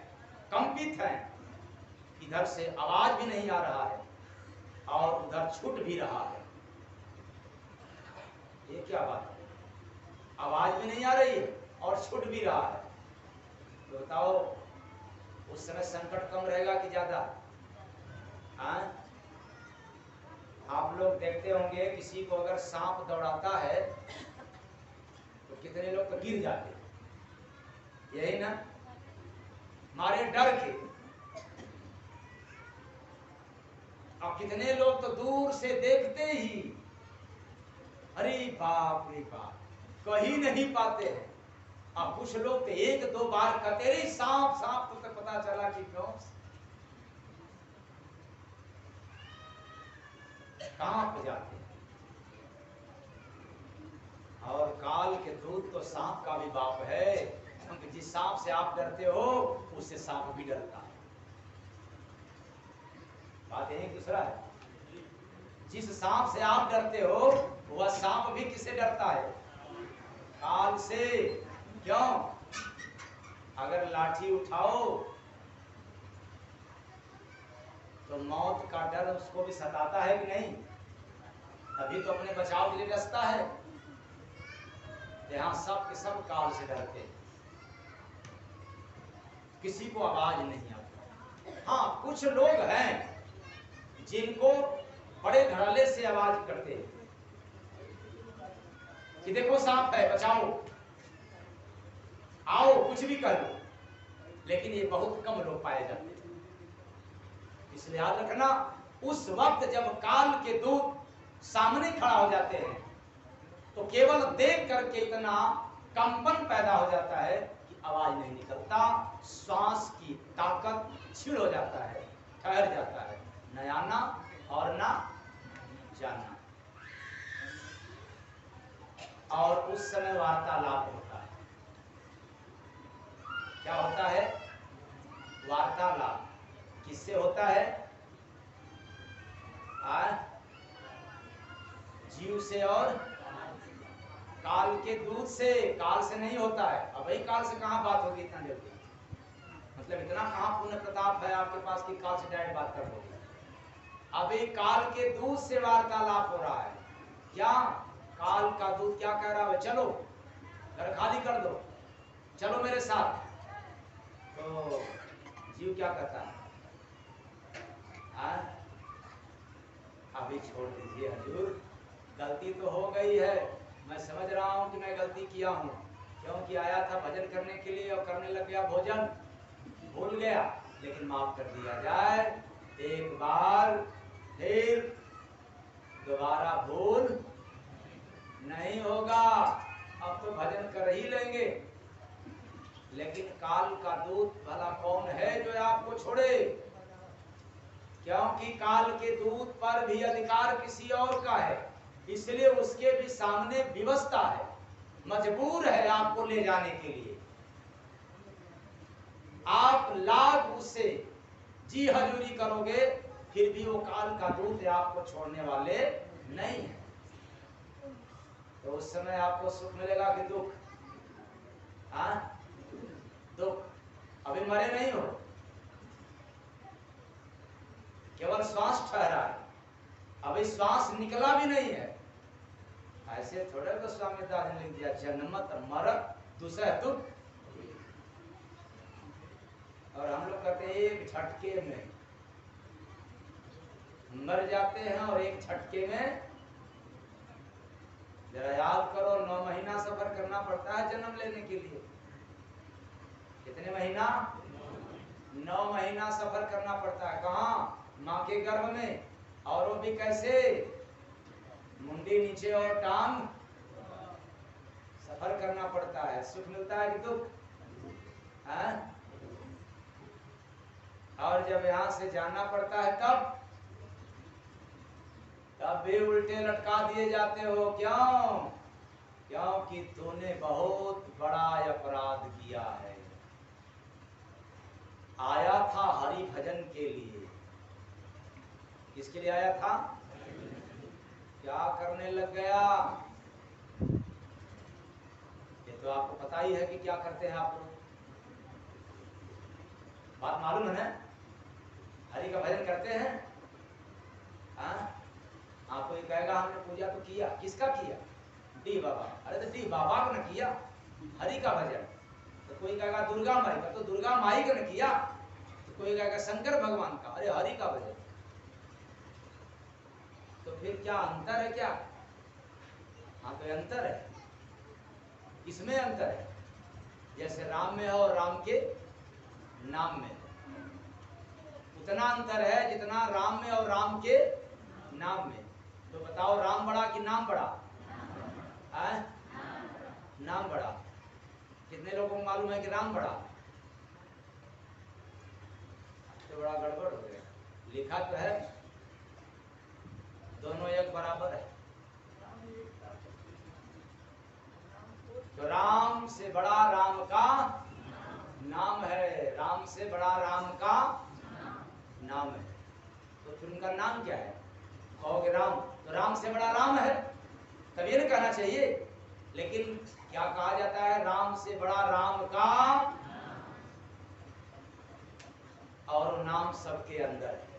कंपित हैं। इधर से आवाज भी नहीं आ रहा है और उधर छूट भी रहा है। ये क्या बात है? आवाज भी नहीं आ रही है और छूट भी रहा है, तो बताओ उस समय संकट कम रहेगा कि ज्यादा? आप लोग देखते होंगे किसी को अगर सांप दौड़ाता है तो कितने लोग तो गिर जाते हैं, यही ना, मारे डर के। अब कितने लोग तो दूर से देखते ही अरे बाप रे बाप, कहीं नहीं पाते हैं। अब कुछ लोग तो एक दो बार कतेरे सांप सांप तो पता चला कि क्यों कांप जाते हैं। और काल के दूत तो सांप का भी बाप है, क्योंकि जिस सांप से आप डरते हो उससे सांप भी डरता है। बात यही दूसरा है, जिस सांप से आप डरते हो वह सांप भी किससे डरता है? काल से। क्यों? अगर लाठी उठाओ तो मौत का डर उसको भी सताता है कि नहीं? तभी तो अपने बचाव के लिए डसता है। यहाँ सब के सब काल से डरते हैं, किसी को आवाज नहीं आती। हाँ, कुछ लोग हैं जिनको बड़े धड़ल्ले से आवाज करते हैं कि देखो सांप है, बचाओ, आओ, कुछ भी कर लो, लेकिन ये बहुत कम लोग पाए जाते हैं। इसलिए याद रखना, उस वक्त जब काल के दूत सामने खड़ा हो जाते हैं तो केवल देख करके इतना कंपन पैदा हो जाता है कि आवाज नहीं निकलता, श्वास की ताकत छीड़ हो जाता है, ठहर जाता है, न आना और न जाना। और उस समय वार्तालाप होता है। क्या होता है? वार्तालाप किससे होता है? जीव से और काल के दूत से। काल से नहीं होता है। अब वही काल से कहाँ बात होगी इतना जल्दी? मतलब इतना कहाँ पुण्य प्रताप है आपके पास कि काल से डायरेक्ट बात कर लोगे? अभी काल के दूत से वार्तालाप हो रहा है। क्या? काल का दूत क्या कह रहा है? चलो घर खाली कर दो, चलो मेरे साथ। तो जीव क्या कहता है? अभी छोड़ दीजिए हजूर, गलती तो हो गई है, मैं समझ रहा हूँ कि मैं गलती किया हूँ, क्योंकि आया था भजन करने के लिए और करने लग गया भोजन, भूल गया, लेकिन माफ कर दिया जाए। एक बार फिर दोबारा भूल नहीं होगा, अब तो भजन कर ही लेंगे। लेकिन काल का दूत भला कौन है जो आपको छोड़े? क्योंकि काल के दूत पर भी अधिकार किसी और का है, इसलिए उसके भी सामने व्यवस्था है, मजबूर है आपको ले जाने के लिए। आप लाख उससे जी हजूरी करोगे, फिर भी वो काल का दूत आपको छोड़ने वाले नहीं है। तो उस समय आपको सुख मिलेगा कि दुख? दुख। अभी मरे नहीं हो, केवल श्वास ठहरा है, अभी श्वास निकला भी नहीं है। ऐसे थोड़े तो स्वामी दास ने लिख दिया, जन्मत मरत दूसरा दुख। और हम लोग कहते हैं एक झटके में मर जाते हैं और एक झटके में। जरा याद करो, 9 महीना सफर करना पड़ता है जन्म लेने के लिए। कितने महीना? 9 महीना सफर करना पड़ता है। कहाँ? माँ के गर्भ में। और वो भी कैसे? मुंडी नीचे और टांग सफर करना पड़ता है। सुख मिलता है कि दुख? और जब यहाँ से जाना पड़ता है तब भी उल्टे लटका दिए जाते हो। क्यों? क्योंकि तूने बहुत बड़ा अपराध किया है। आया था हरि भजन के लिए। किसके लिए आया था? क्या करने लग गया? ये तो आपको पता ही है कि क्या करते हैं आप लोग। बात मालूम है ना? हरि का भजन करते हैं। आपको ये कहेगा हमने पूजा तो किया। किसका किया? डी बाबा। अरे तो डी बाबा का न किया हरि का भजन। तो कोई कहेगा दुर्गा माई का, तो दुर्गा माई का न किया। तो कोई कहेगा शंकर भगवान का, अरे हरि का भजन। तो फिर क्या अंतर है क्या? हाँ, तो अंतर है। किसमें अंतर है? जैसे राम में है और राम के नाम में, उतना अंतर है जितना राम में और राम के नाम में। तो बताओ, राम बड़ा कि नाम बड़ा? नाम बड़ा। कितने लोगों को मालूम है कि राम बड़ा? तो बड़ा गड़बड़ हो गया। लिखा तो है दोनों एक बराबर है। तो राम से बड़ा राम का नाम है, राम से बड़ा राम का नाम है। तो फिर उनका नाम क्या है? कहोगे राम, तो राम से बड़ा राम है, तब ये नहीं कहना चाहिए। लेकिन क्या कहा जाता है? राम से बड़ा राम का, और वो नाम सबके अंदर है,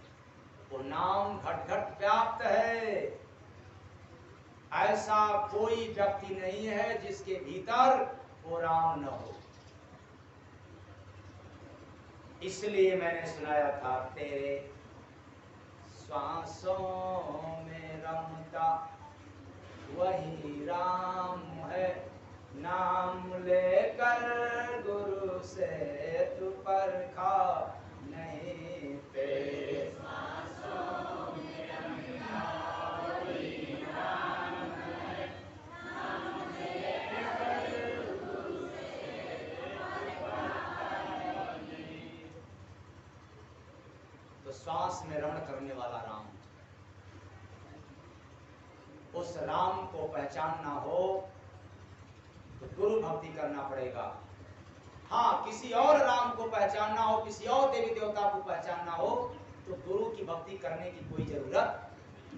वो नाम घट घट व्याप्त है। ऐसा कोई व्यक्ति नहीं है जिसके भीतर वो राम न हो। इसलिए मैंने सुनाया था, तेरे श्वासों में रमता वही राम है, नाम लेकर गुरु से तू परखा नहीं, तेरे श्वासों में रमता वही राम है, नाम लेकर गुरु से तू परखा नहीं। तो श्वास में रमण करने वाला राम, उस राम को पहचानना हो तो गुरु भक्ति करना पड़ेगा। हाँ, किसी और राम को पहचानना हो, किसी और देवी देवता को पहचानना हो तो गुरु की भक्ति करने की कोई जरूरत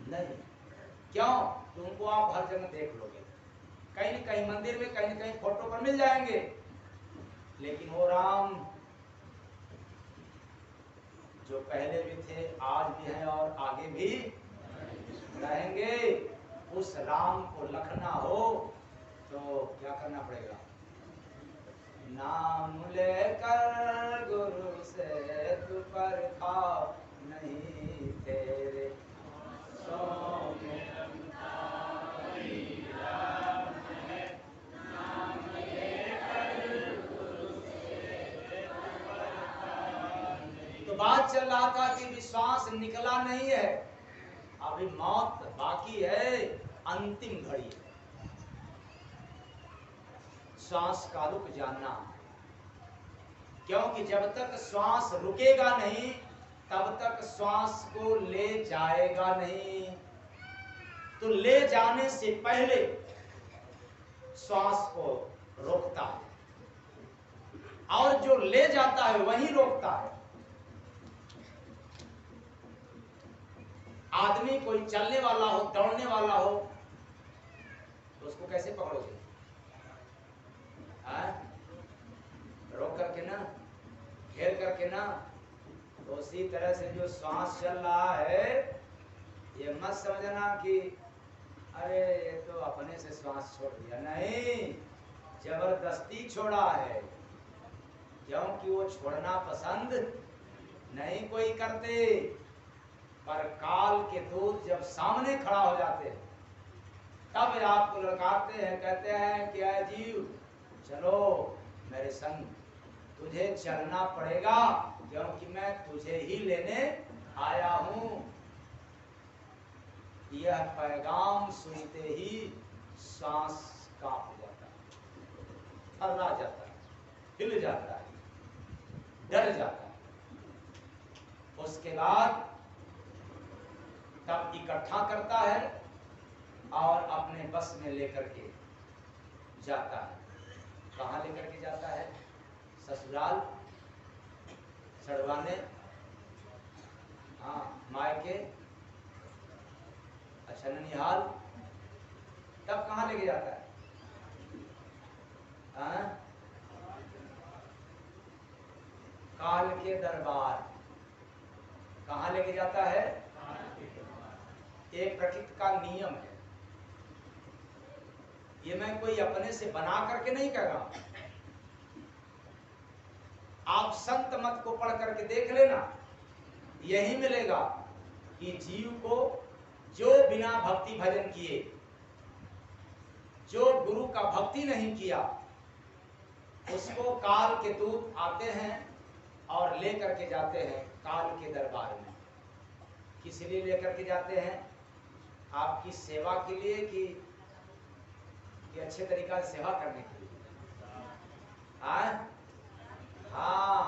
नहीं। क्यों? तो उनको आप हर जगह देख लोगे, कहीं न कहीं मंदिर में, कहीं न कहीं फोटो पर मिल जाएंगे, लेकिन वो राम जो पहले भी थे, आज भी हैं और आगे भी रहेंगे, उस राम को लखना हो तो क्या करना पड़ेगा? नाम लेकर गुरु से तू परखा नहीं, तेरे श्वासों में रमता वही राम है, नाम लेकर गुरु से तू परखा नहीं। तो बात चल रहा था कि विश्वास निकला नहीं है, अभी मौत बाकी है, अंतिम घड़ी है। श्वास का रुक जाना, क्योंकि जब तक श्वास रुकेगा नहीं तब तक श्वास को ले जाएगा नहीं। तो ले जाने से पहले श्वास को रोकता है, और जो ले जाता है वही रोकता है। आदमी कोई चलने वाला हो, दौड़ने वाला हो, तो उसको कैसे पकड़ोगे? रोक करके ना, घेर करके ना। तो उसी तरह से जो श्वास चल रहा है, ये मत समझना कि अरे ये तो अपने से श्वास छोड़ दिया, नहीं, जबरदस्ती छोड़ा है, क्योंकि वो छोड़ना पसंद नहीं कोई करते। पर काल के दूत जब सामने खड़ा हो जाते हैं तब आपको ललकारते हैं, कहते हैं कि ऐ जीव चलो मेरे संग, तुझे चलना पड़ेगा क्योंकि मैं तुझे ही लेने आया हूं। यह पैगाम सुनते ही सांस कांप जाता है, थर्रा जाता है, हिल जाता है, डर जाता है। उसके बाद तब इकट्ठा करता है और अपने बस में लेकर के जाता है। कहाँ लेकर के जाता है? ससुराल, सड़वाने, हाँ, मायके, अच्छा ननिहाल, तब कहाँ लेके जाता है? काल के दरबार। कहाँ लेके जाता है? एक प्रकृति का नियम है, ये मैं कोई अपने से बना करके नहीं कह रहा। आप संत मत को पढ़ करके देख लेना, यही मिलेगा कि जीव को जो बिना भक्ति भजन किए, जो गुरु का भक्ति नहीं किया, उसको काल के दूत आते हैं और लेकर के जाते हैं काल के दरबार में। किस लिए लेकर के जाते हैं? आपकी सेवा के लिए कि अच्छे तरीका से सेवा करने के लिए? हाँ,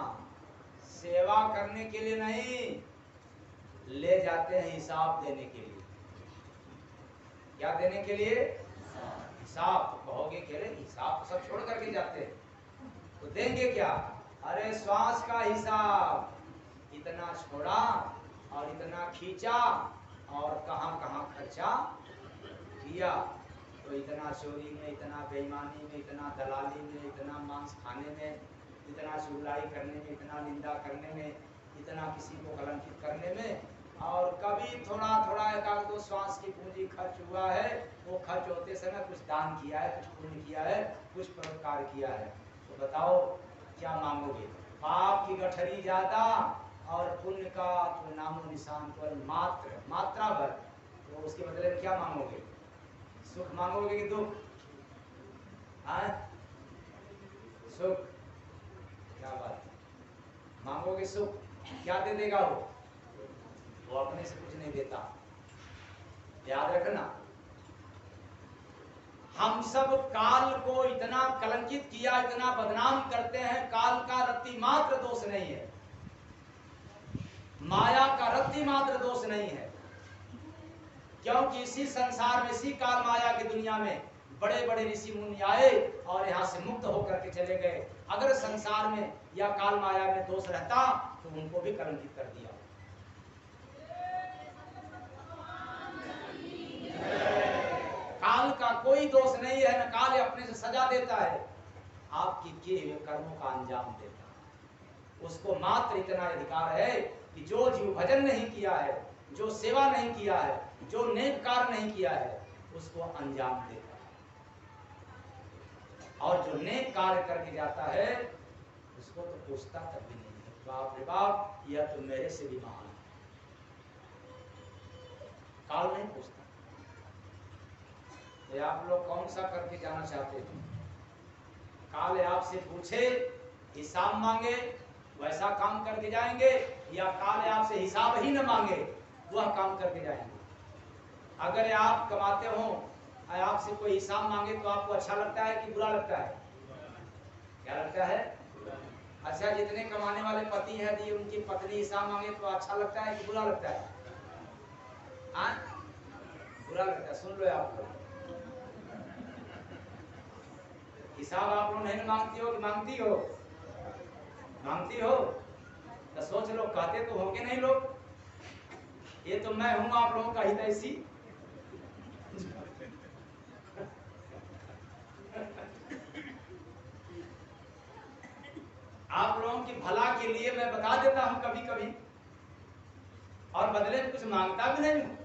सेवा करने के लिए नहीं, ले जाते हैं हिसाब देने के लिए। क्या देने के लिए? हिसाब तो कहोगे कि अरे हिसाब तो सब छोड़ करके जाते हैं, तो देंगे क्या? अरे श्वास का हिसाब, इतना छोड़ा और इतना खींचा और कहाँ कहाँ खर्चा किया, तो इतना चोरी में, इतना बेईमानी में, इतना दलाली में, इतना मांस खाने में, इतना चुगलाई करने में, इतना निंदा करने में, इतना किसी को कलंकित करने में, और कभी थोड़ा थोड़ा एक आध दो श्वास की पूंजी खर्च हुआ है, वो खर्च होते समय कुछ दान किया है, कुछ पुण्य किया है, कुछ परोपकार किया है, तो बताओ क्या मांगोगे? पाप की गठरी ज्यादा और पुण्य का तो नामो निशान केवल मात्र मात्रा भर, तो उसके बदले में क्या मांगोगे? सुख मांगोगे कि दुख? सुख, क्या बात है, मांगोगे सुख, क्या दे देगा वो अपने से कुछ नहीं देता, याद रखना। हम सब काल को इतना कलंकित किया, इतना बदनाम करते हैं, काल का रत्ती मात्र दोष नहीं है, माया का रत्ती मात्र दोष नहीं है, क्योंकि इसी संसार में, इसी काल माया की दुनिया में बड़े बड़े ऋषि मुनि आए और यहाँ से मुक्त होकर के चले गए। अगर संसार में या काल माया में दोष रहता तो उनको भी कलंकित कर दिया। काल का कोई दोष नहीं है, न काल अपने से सजा देता है, आपकी किए हुए कर्मों का अंजाम देता है। उसको मात्र इतना अधिकार है कि जो जीव भजन नहीं किया है, जो सेवा नहीं किया है, जो नेक कार्य नहीं किया है, उसको अंजाम देता है। और जो नेक कार्य करके जाता है उसको तो पूछता तक भी नहीं है, बाप रे बाप यह तो मेरे से भी महान है, काल नहीं पूछता। तो आप लोग कौन सा करके जाना चाहते हैं? काल आपसे पूछे, हिसाब मांगे, वैसा काम करके जाएंगे, या काल आपसे हिसाब ही न मांगे, वह काम करके जाएंगे? अगर आप कमाते हो, आपसे कोई हिसाब मांगे तो आपको अच्छा लगता है कि बुरा लगता है? क्या लगता है? अच्छा, जितने कमाने वाले पति हैं, यदि उनकी पत्नी हिसाब मांगे तो अच्छा लगता है कि बुरा लगता है? बुरा लगता है। सुन लो आप लोग, हिसाब आप लोग नहीं मांगती हो कि मांगती हो? मांगती हो तो सोच लो, कहते तो होंगे नहीं लोग, ये तो मैं हूं आप लोगों का हितैषी। आप लोगों की भला के लिए मैं बता देता हूं कभी कभी, और बदले में कुछ मांगता भी नहीं हूं।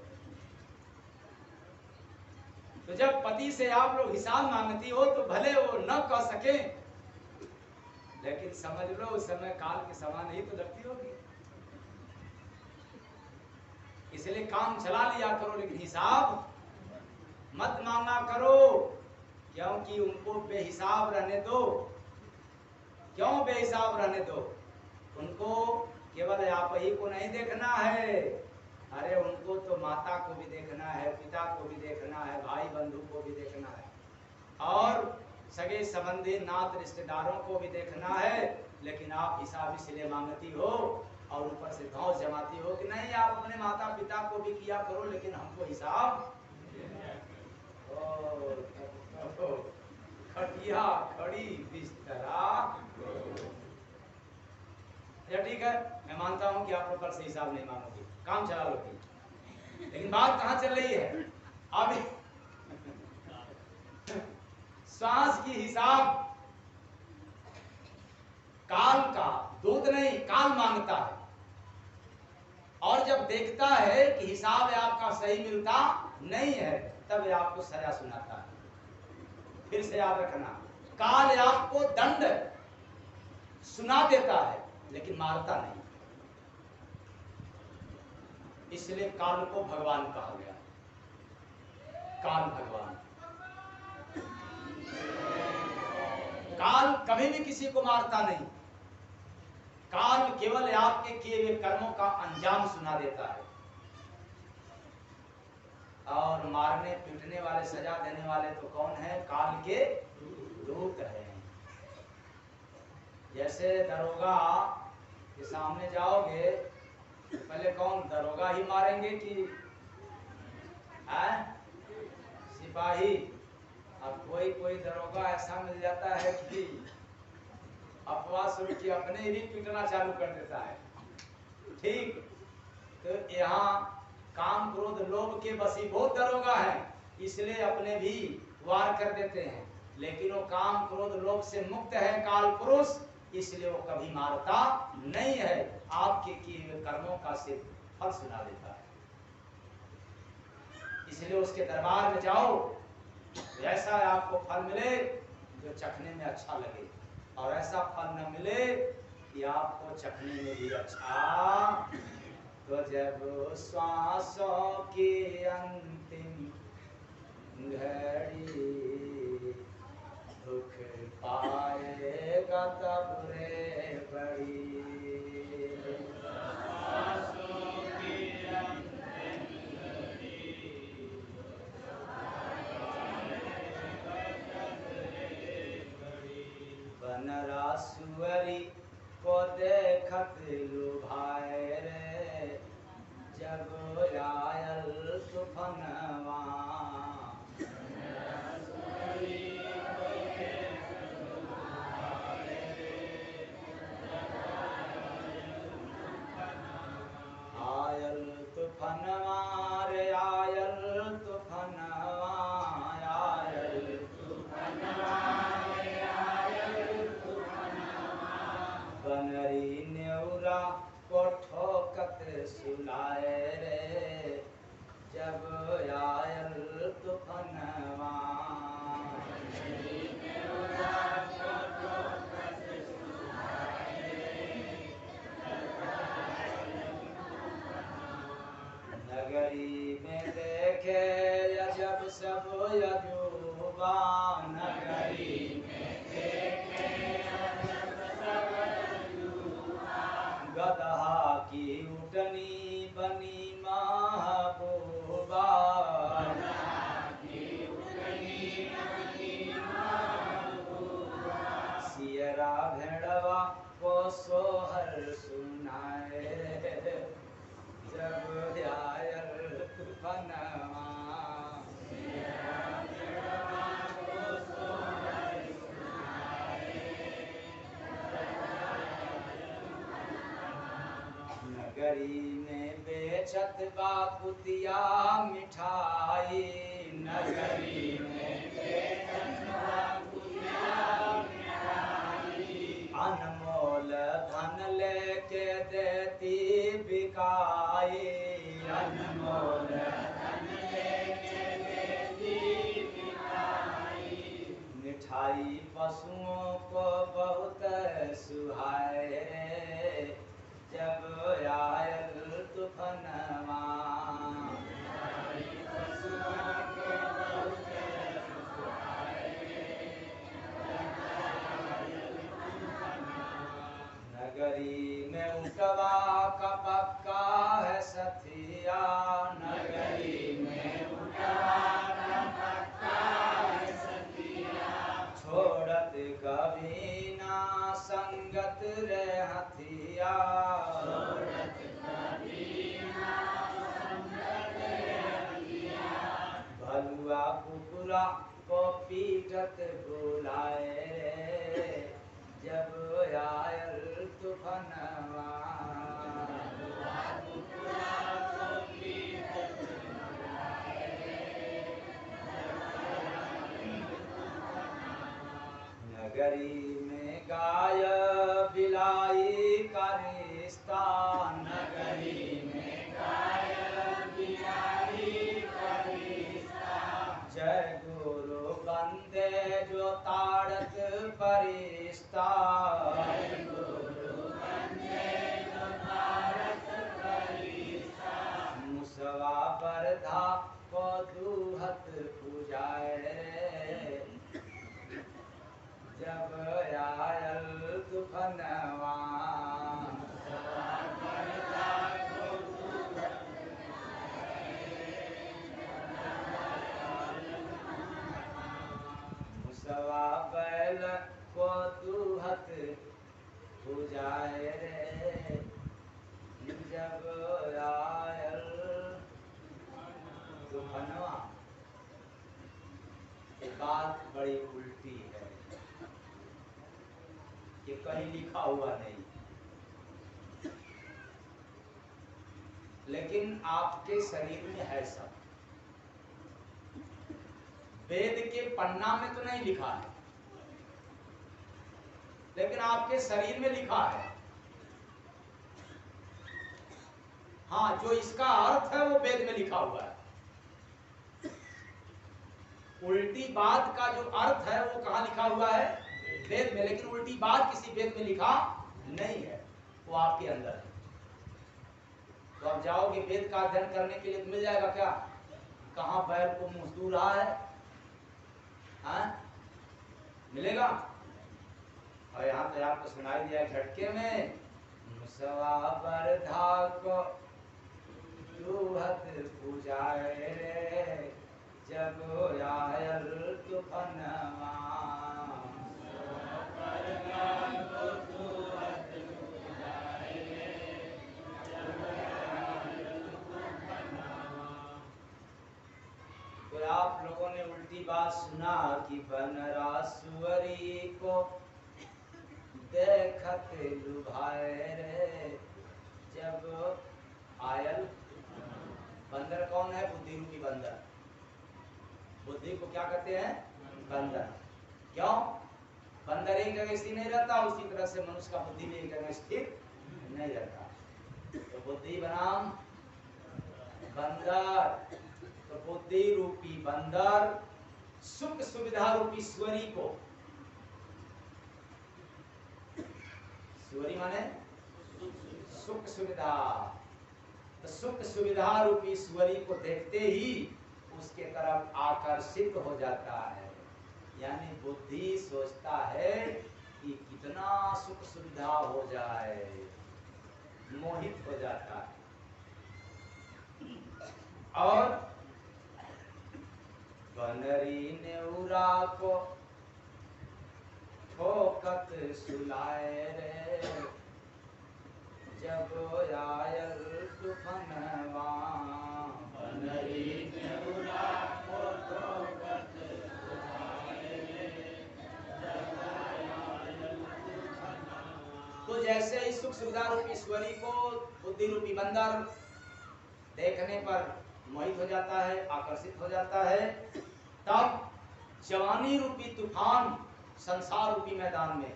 तो जब पति से आप लोग हिसाब मांगती हो तो भले वो न कह सके, लेकिन समझ लो उस समय काल के समान ही तो लगती होगी। इसलिए काम चला लिया करो, लेकिन हिसाब मत मांगा करो, क्योंकि उनको बेहिसाब रहने दो। क्यों बेहिसाब रहने दो? उनको केवल आप ही को नहीं देखना है, अरे उनको तो माता को भी देखना है, पिता को भी देखना है, भाई बंधु को भी देखना है, और सगे संबंधी नात रिश्तेदारों को भी देखना है। लेकिन आप हिसाब इसलिए मांगती हो और ऊपर से धौंस जमाती हो कि नहीं, आप अपने माता पिता को भी किया करो, लेकिन हमको हिसाब। खटिया खड़ी बिस्तरा। ठीक है, मैं मानता हूं कि आप लोग कल से हिसाब नहीं मांगोगे, काम चला लोगे, लेकिन बात कहां चल रही है अभी? श्वास की हिसाब काल का दूध नहीं, काल मांगता है, और जब देखता है कि हिसाब आपका सही मिलता नहीं है, तब आपको सजा सुनाता है। फिर से याद रखना, काल आपको दंड सुना देता है लेकिन मारता नहीं। इसलिए काल को भगवान कहा गया। काल भगवान, काल कभी भी किसी को मारता नहीं, काल केवल आपके किए हुए कर्मों का अंजाम सुना देता है, और मारने पीटने वाले, सजा देने वाले तो कौन है? काल के दूत हैं। जैसे दरोगा के सामने जाओगे तो पहले कौन, दरोगा ही मारेंगे कि सिपाही? अब कोई कोई दरोगा ऐसा मिल जाता है कि अफवाह शुरू की अपने ही पीटना चालू कर देता है। ठीक, तो यहाँ काम क्रोध लोभ के वशीभूत दरोगा है, इसलिए अपने भी वार कर देते हैं। लेकिन वो काम क्रोध लोभ से मुक्त है काल पुरुष, इसलिए वो कभी मारता नहीं है, आपके किए हुए कर्मों का सिर्फ फल सुना देता है। इसलिए उसके दरबार में जाओ, ऐसा आपको फल मिले जो चखने में अच्छा लगे, और ऐसा फल न मिले कि आपको चखने में भी अच्छा। तो जब श्वासों की अंतिम घड़ी दुख पाएगा तब रे बड़ी। बनरा सुअरी को देखत लुभाए रे, जब आयल तूफानवा। आयल तूफानवा रे आयल तूफानवा, आयल तूफानवा रे आयल तूफानवा। बनरी नेउरा को ठोकत सुलाए रे, जब आयल तूफानवा। नगरी में देखे अजब सब अजूबा, नगरी में देखे अजब सब अजूबा। गदहा की उठनी बनी महबूबा, गदहा की उठनी बनी महबूबा। सियरा भेड़वा को सोहर सुनाए रे, जब आयल तूफानवा। नगरी में बेचत बापुतिया मिठाई, नगरी में बेचत बापुतिया मिठाई। अनमोल धन लेके देती बिकाई, अनमोल धन लेके देती बिकाई। मिठाई पशुओं को बहुत सुहाए रे, जब आयल तूफानवा। नगरी में उठवा का पक्का है सथिया, नगरी में उठवा का पक्का है सथिया। छोड़त कभी ना संगत रे हथिया, छोड़त कभी ना संगत रे हथिया। भलुआ कुकुरा को पीटत बुलाए रे, जब आयल तूफानवा। नगरी में गाय बिलाई का रिश्ता, नगरी में गाय बिलाई का रिश्ता। जय गुरु बंदे जो ताड़त परिश्ता, जय गुरु बंदे जो ताड़त परिश्ता। मुसवा बरधा को दूहत पूजाए रे, जब आयल तूफानवा। मुसवा बैल को दूहत पूजाए रे, जब आयल तूफानवा। ये बात बड़ी उल्टी है, ये कहीं लिखा हुआ नहीं, लेकिन आपके शरीर में है सब। वेद के पन्ना में तो नहीं लिखा है, लेकिन आपके शरीर में लिखा है। हाँ, जो इसका अर्थ है वो वेद में लिखा हुआ है। उल्टी बात का जो अर्थ है वो कहाँ लिखा हुआ है? वेद में। लेकिन उल्टी बात किसी वेद में लिखा नहीं है, वो आपके अंदर है। तो आप जाओगे वेद का अध्ययन करने के लिए, मिल जाएगा क्या? कहाँ बैल को मुंह रहा है? हाँ? मिलेगा? और यहाँ तो आपको सुनाई दिया झटके में, मुसवा बरधा को दूहत पूजाए रे, जब आयल तूफानवा। तो आप लोगों ने उल्टी बात सुना कि बनरा सुअरी को देखत लुभाए रे, जब आयल। बंदर कौन है? बुद्धि रूपी बंदर। बुद्धि को क्या कहते हैं? बंदर। क्यों? बंदर एक जगह स्थिर नहीं रहता, उसी तरह से मनुष्य का बुद्धि भी एक जगह स्थिर नहीं रहता। तो बुद्धि बनाम बंदर। तो बुद्धि रूपी बंदर सुख सुविधा रूपी स्वरी को, स्वरी माने सुख सुविधा, तो सुख सुविधा रूपी स्वरी को देखते ही उसके तरफ आकर्षित हो जाता है। यानी बुद्धि सोचता है कि कितना सुख सुविधा हो जाए, मोहित हो जाता है। और बनरी नेउरा को ठोकत सुलाए रे, जब आयल तूफानवा। बनरी नेउरा को ठोकत सुलाए रे, जब आयल तूफानवा। तो जैसे ही सुख सुविधा रूपी ईश्वरी को बुद्धि रूपी बंदर देखने पर मोहित हो जाता है, आकर्षित हो जाता है, तब जवानी रूपी तूफान संसार रूपी मैदान में,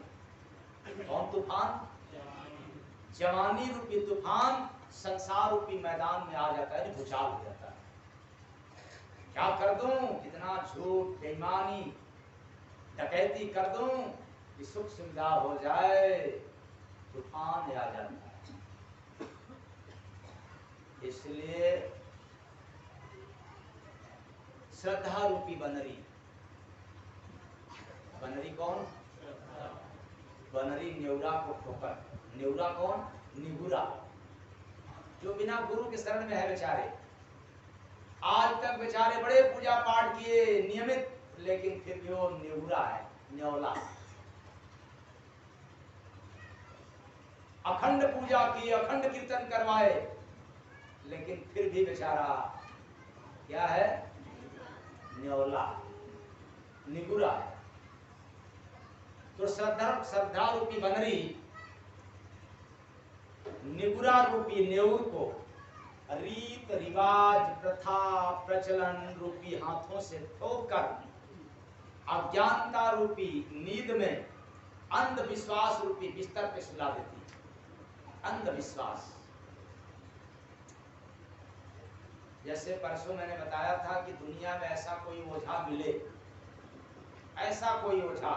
कौन तूफान? जवानी रूपी तूफान संसार रूपी मैदान में आ जाता है, भूचाल हो जाता है। क्या कर दूं? कितना झूठ बेईमानी डकैती कर दूं कि सुख सुविधा हो जाए, तूफान आ जाता है। इसलिए श्रद्धा रूपी बनरी, बनरी कौन? बनरी नेउरा को ठोकर। नेउरा कौन? निगुरा, जो बिना गुरु के शरण में है बेचारे। आज तक बेचारे बड़े पूजा पाठ किए नियमित, लेकिन फिर भी वो निगुरा है, न्योला। अखंड पूजा की, अखंड कीर्तन करवाए, लेकिन फिर भी बेचारा क्या है? न्योला, निगुरा है। तो श्रद्धा रूपी बनरी निगुरा रूपी नेउर को रीत रिवाज प्रथा प्रचलन रूपी हाथों से ठोकर अज्ञानता रूपी नींद में अंधविश्वास रूपी बिस्तर पे सुला देती है। अंधविश्वास, जैसे परसों मैंने बताया था कि दुनिया में ऐसा कोई ओझा मिले, ऐसा कोई ओझा,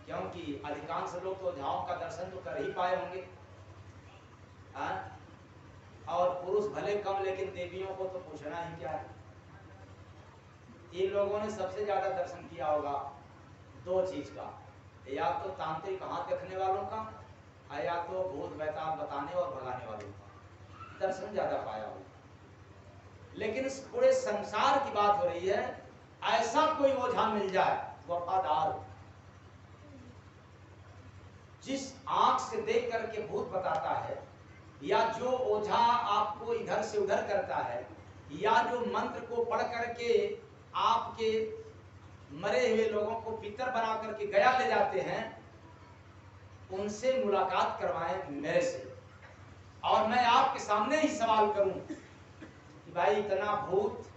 क्योंकि अधिकांश लोग तो ओझाओं का दर्शन तो कर ही पाए होंगे, और पुरुष भले कम, लेकिन देवियों को तो पूछना ही क्या है। इन लोगों ने सबसे ज्यादा दर्शन किया होगा दो चीज का, या तो तांत्रिक हाथ रखने वालों का, या तो भूत बैताल बताने और भगाने वालों का दर्शन ज्यादा पाया होगा। लेकिन इस पूरे संसार की बात हो रही है, ऐसा कोई ओझा मिल जाए वफादार, जिस आंख से देख करके भूत बताता है, या जो ओझा आपको इधर से उधर करता है, या जो मंत्र को पढ़ करके आपके मरे हुए लोगों को पितर बना करके गया ले जाते हैं, उनसे मुलाकात करवाएं मेरे से। और मैं आपके सामने ही सवाल करूं कि भाई इतना भूत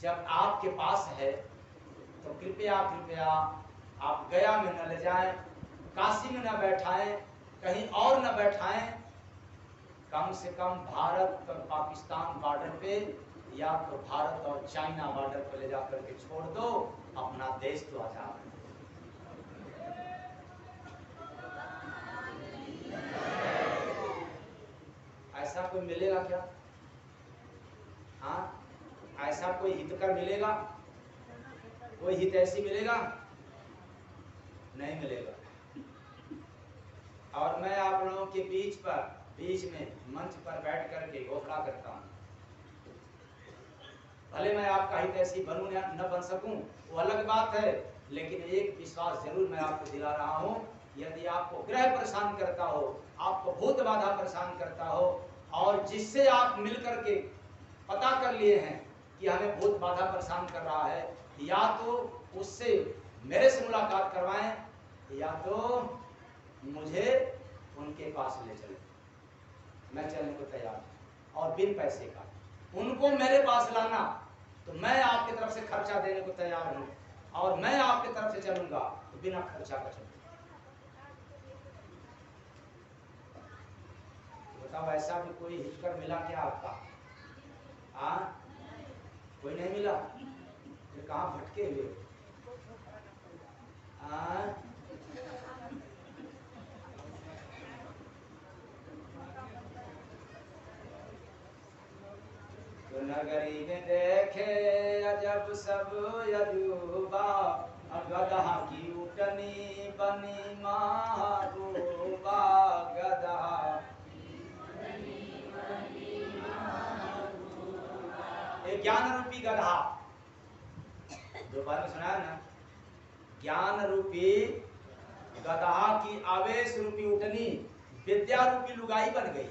जब आपके पास है तो कृपया कृपया आप गया में न ले जाएं, काशी में न बैठाएं, कहीं और न बैठाएं, कम से कम भारत और पाकिस्तान बॉर्डर पे या तो भारत और चाइना बॉर्डर पे ले जाकर के छोड़ दो, अपना देश तो आजाद है। ऐसा कोई मिलेगा क्या? हाँ, ऐसा कोई हितकर मिलेगा? कोई हित ऐसी मिलेगा? नहीं मिलेगा। और मैं आप लोगों के बीच में मंच पर बैठ करके घोषणा करता हूँ, भले मैं आपका हित ऐसी बनूं या न बन सकूं, वो अलग बात है, लेकिन एक विश्वास जरूर मैं आपको दिला रहा हूं, यदि आपको ग्रह परेशान करता हो, आपको भूत बाधा परेशान करता हो, और जिससे आप मिलकर के पता कर लिए हैं कि हमें भूत बाधा परेशान कर रहा है, या तो उससे मेरे से मुलाकात करवाएं, या तो मुझे उनके पास ले चले। मैं चलने को तैयार हूं, और बिन पैसे का उनको मेरे पास लाना तो मैं आपकी तरफ से खर्चा देने को तैयार हूं, और मैं आपकी तरफ से चलूंगा तो बिना खर्चा का चलूंगा। बताओ, ऐसा भी कोई हितकर मिला क्या आपका? कोई नहीं मिला? फिर कहाँ भटके हुए? तो नगरी में देखे अजब सब यजुबा, गदहा की उठनी बनी महबूबा, गदहा एक ज्ञान रूपी गधा, दोपहर में सुना है ना, ज्ञान रूपी गधा की आवेश रूपी उठनी विद्या रूपी लुगाई बन गई,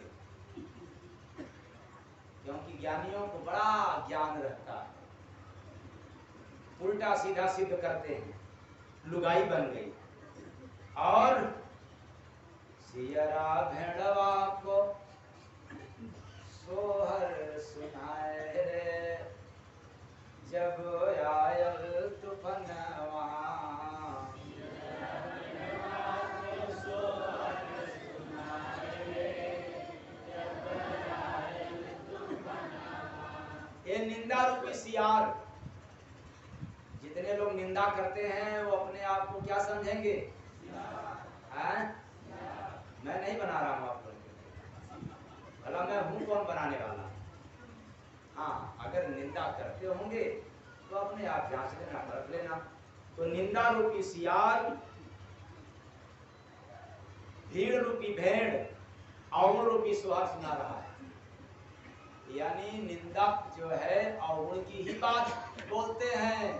क्योंकि ज्ञानियों को बड़ा ज्ञान रहता है, उल्टा सीधा सिद्ध करते हैं, लुगाई बन गई। और सियरा भेड़वा को सोहर सुनाए रे, जब आयल तूफानवा, ये निंदा रूपी सियार, जितने लोग निंदा करते हैं वो अपने आप को क्या समझेंगे? मैं नहीं बना रहा हूं आप लोग, भला मैं हूं कौन बनाने वाला? हाँ, अगर निंदा करते होंगे तो अपने आप जांच लेना, परख लेना। तो निंदा रूपी सियार, भीड़ रूपी भेड़, अवगुण रूपी सोहर सुना रहा है। यानी निंदक जो है अवगुण की ही बात बोलते हैं,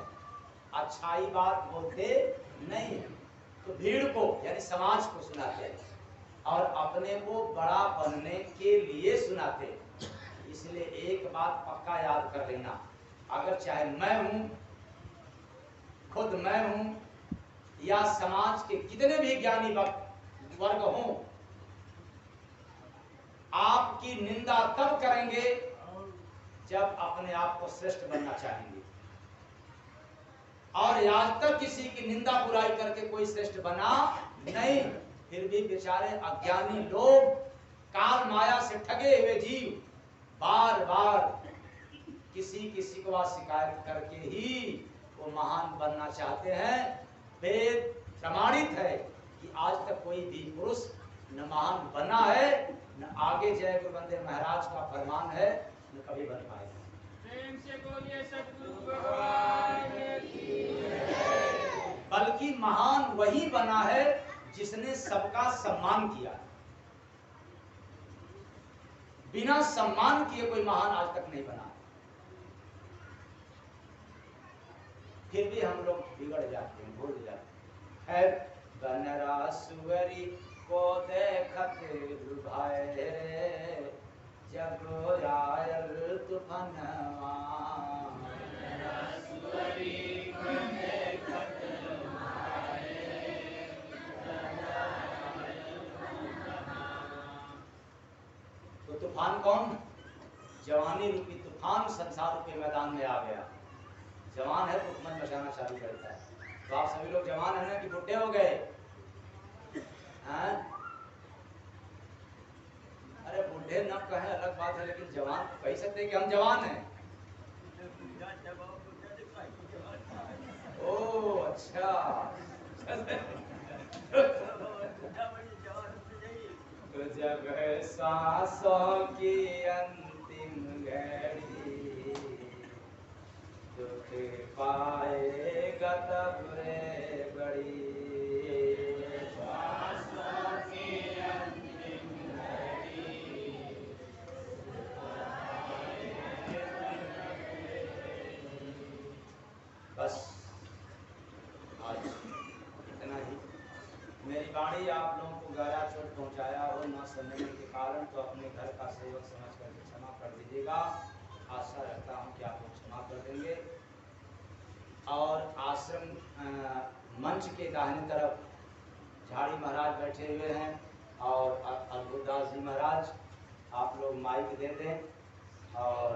अच्छाई बात बोलते नहीं। तो भीड़ को यानी समाज को सुनाते हैं, और अपने को बड़ा बनने के लिए सुनाते हैं। इसलिए एक बात पक्का याद कर लेना, अगर चाहे मैं हूं, खुद मैं हूं, या समाज के कितने भी ज्ञानी वर्ग हों, आपकी निंदा तब करेंगे जब अपने आप को श्रेष्ठ बनना चाहेंगे। और आज तक किसी की निंदा बुराई करके कोई श्रेष्ठ बना नहीं, फिर भी बेचारे अज्ञानी लोग, काल माया से ठगे हुए जीव बार बार किसी की शिकवा शिकायत करके ही वो महान बनना चाहते हैं। वेद प्रमाणित है कि आज तक कोई भी पुरुष न महान बना है, न आगे जय गुरु बंदे महाराज का फरमान है, न कभी बन पाएगा। प्रेम से बोलिए सतगुरु भगवान की। बल्कि महान वही बना है जिसने सबका सम्मान किया। बिना सम्मान किए कोई महान आज तक नहीं बना। फिर भी हम लोग बिगड़ जाते हैं, भूल जाते हैं। बनरा सुअरी को देखत लुभाए रे, जब आयल तूफानवा। बनरा सुअरी को देखत कौन? जवानी रूपी तूफान संसार रूपी मैदान में आ गया। जवान है तो मन मचाना चालू करता है। तो आप सभी लोग जवान है ना कि बुढ़े हो गए? अरे बुढ़े न कहें अलग बात है, लेकिन जवान तो कह सकते हैं कि हम जवान हैं। ओह अच्छा। तो जब सांसों की अंतिम घड़ी दुख पाएगा तब रे बड़ी। बस आज इतना ही। मेरी वाणी आप लोगों को गहरा चोट पहुंचाया हो न समझने के कारण तो अपने घर का सेवक समझ करके क्षमा कर दीजिएगा। आशा रखता हूं कि आप लोग क्षमा कर देंगे। और आश्रम मंच के दाहिने तरफ झाड़ी महाराज बैठे हुए हैं और अद्भुतदास जी महाराज, आप लोग माइक दे दें और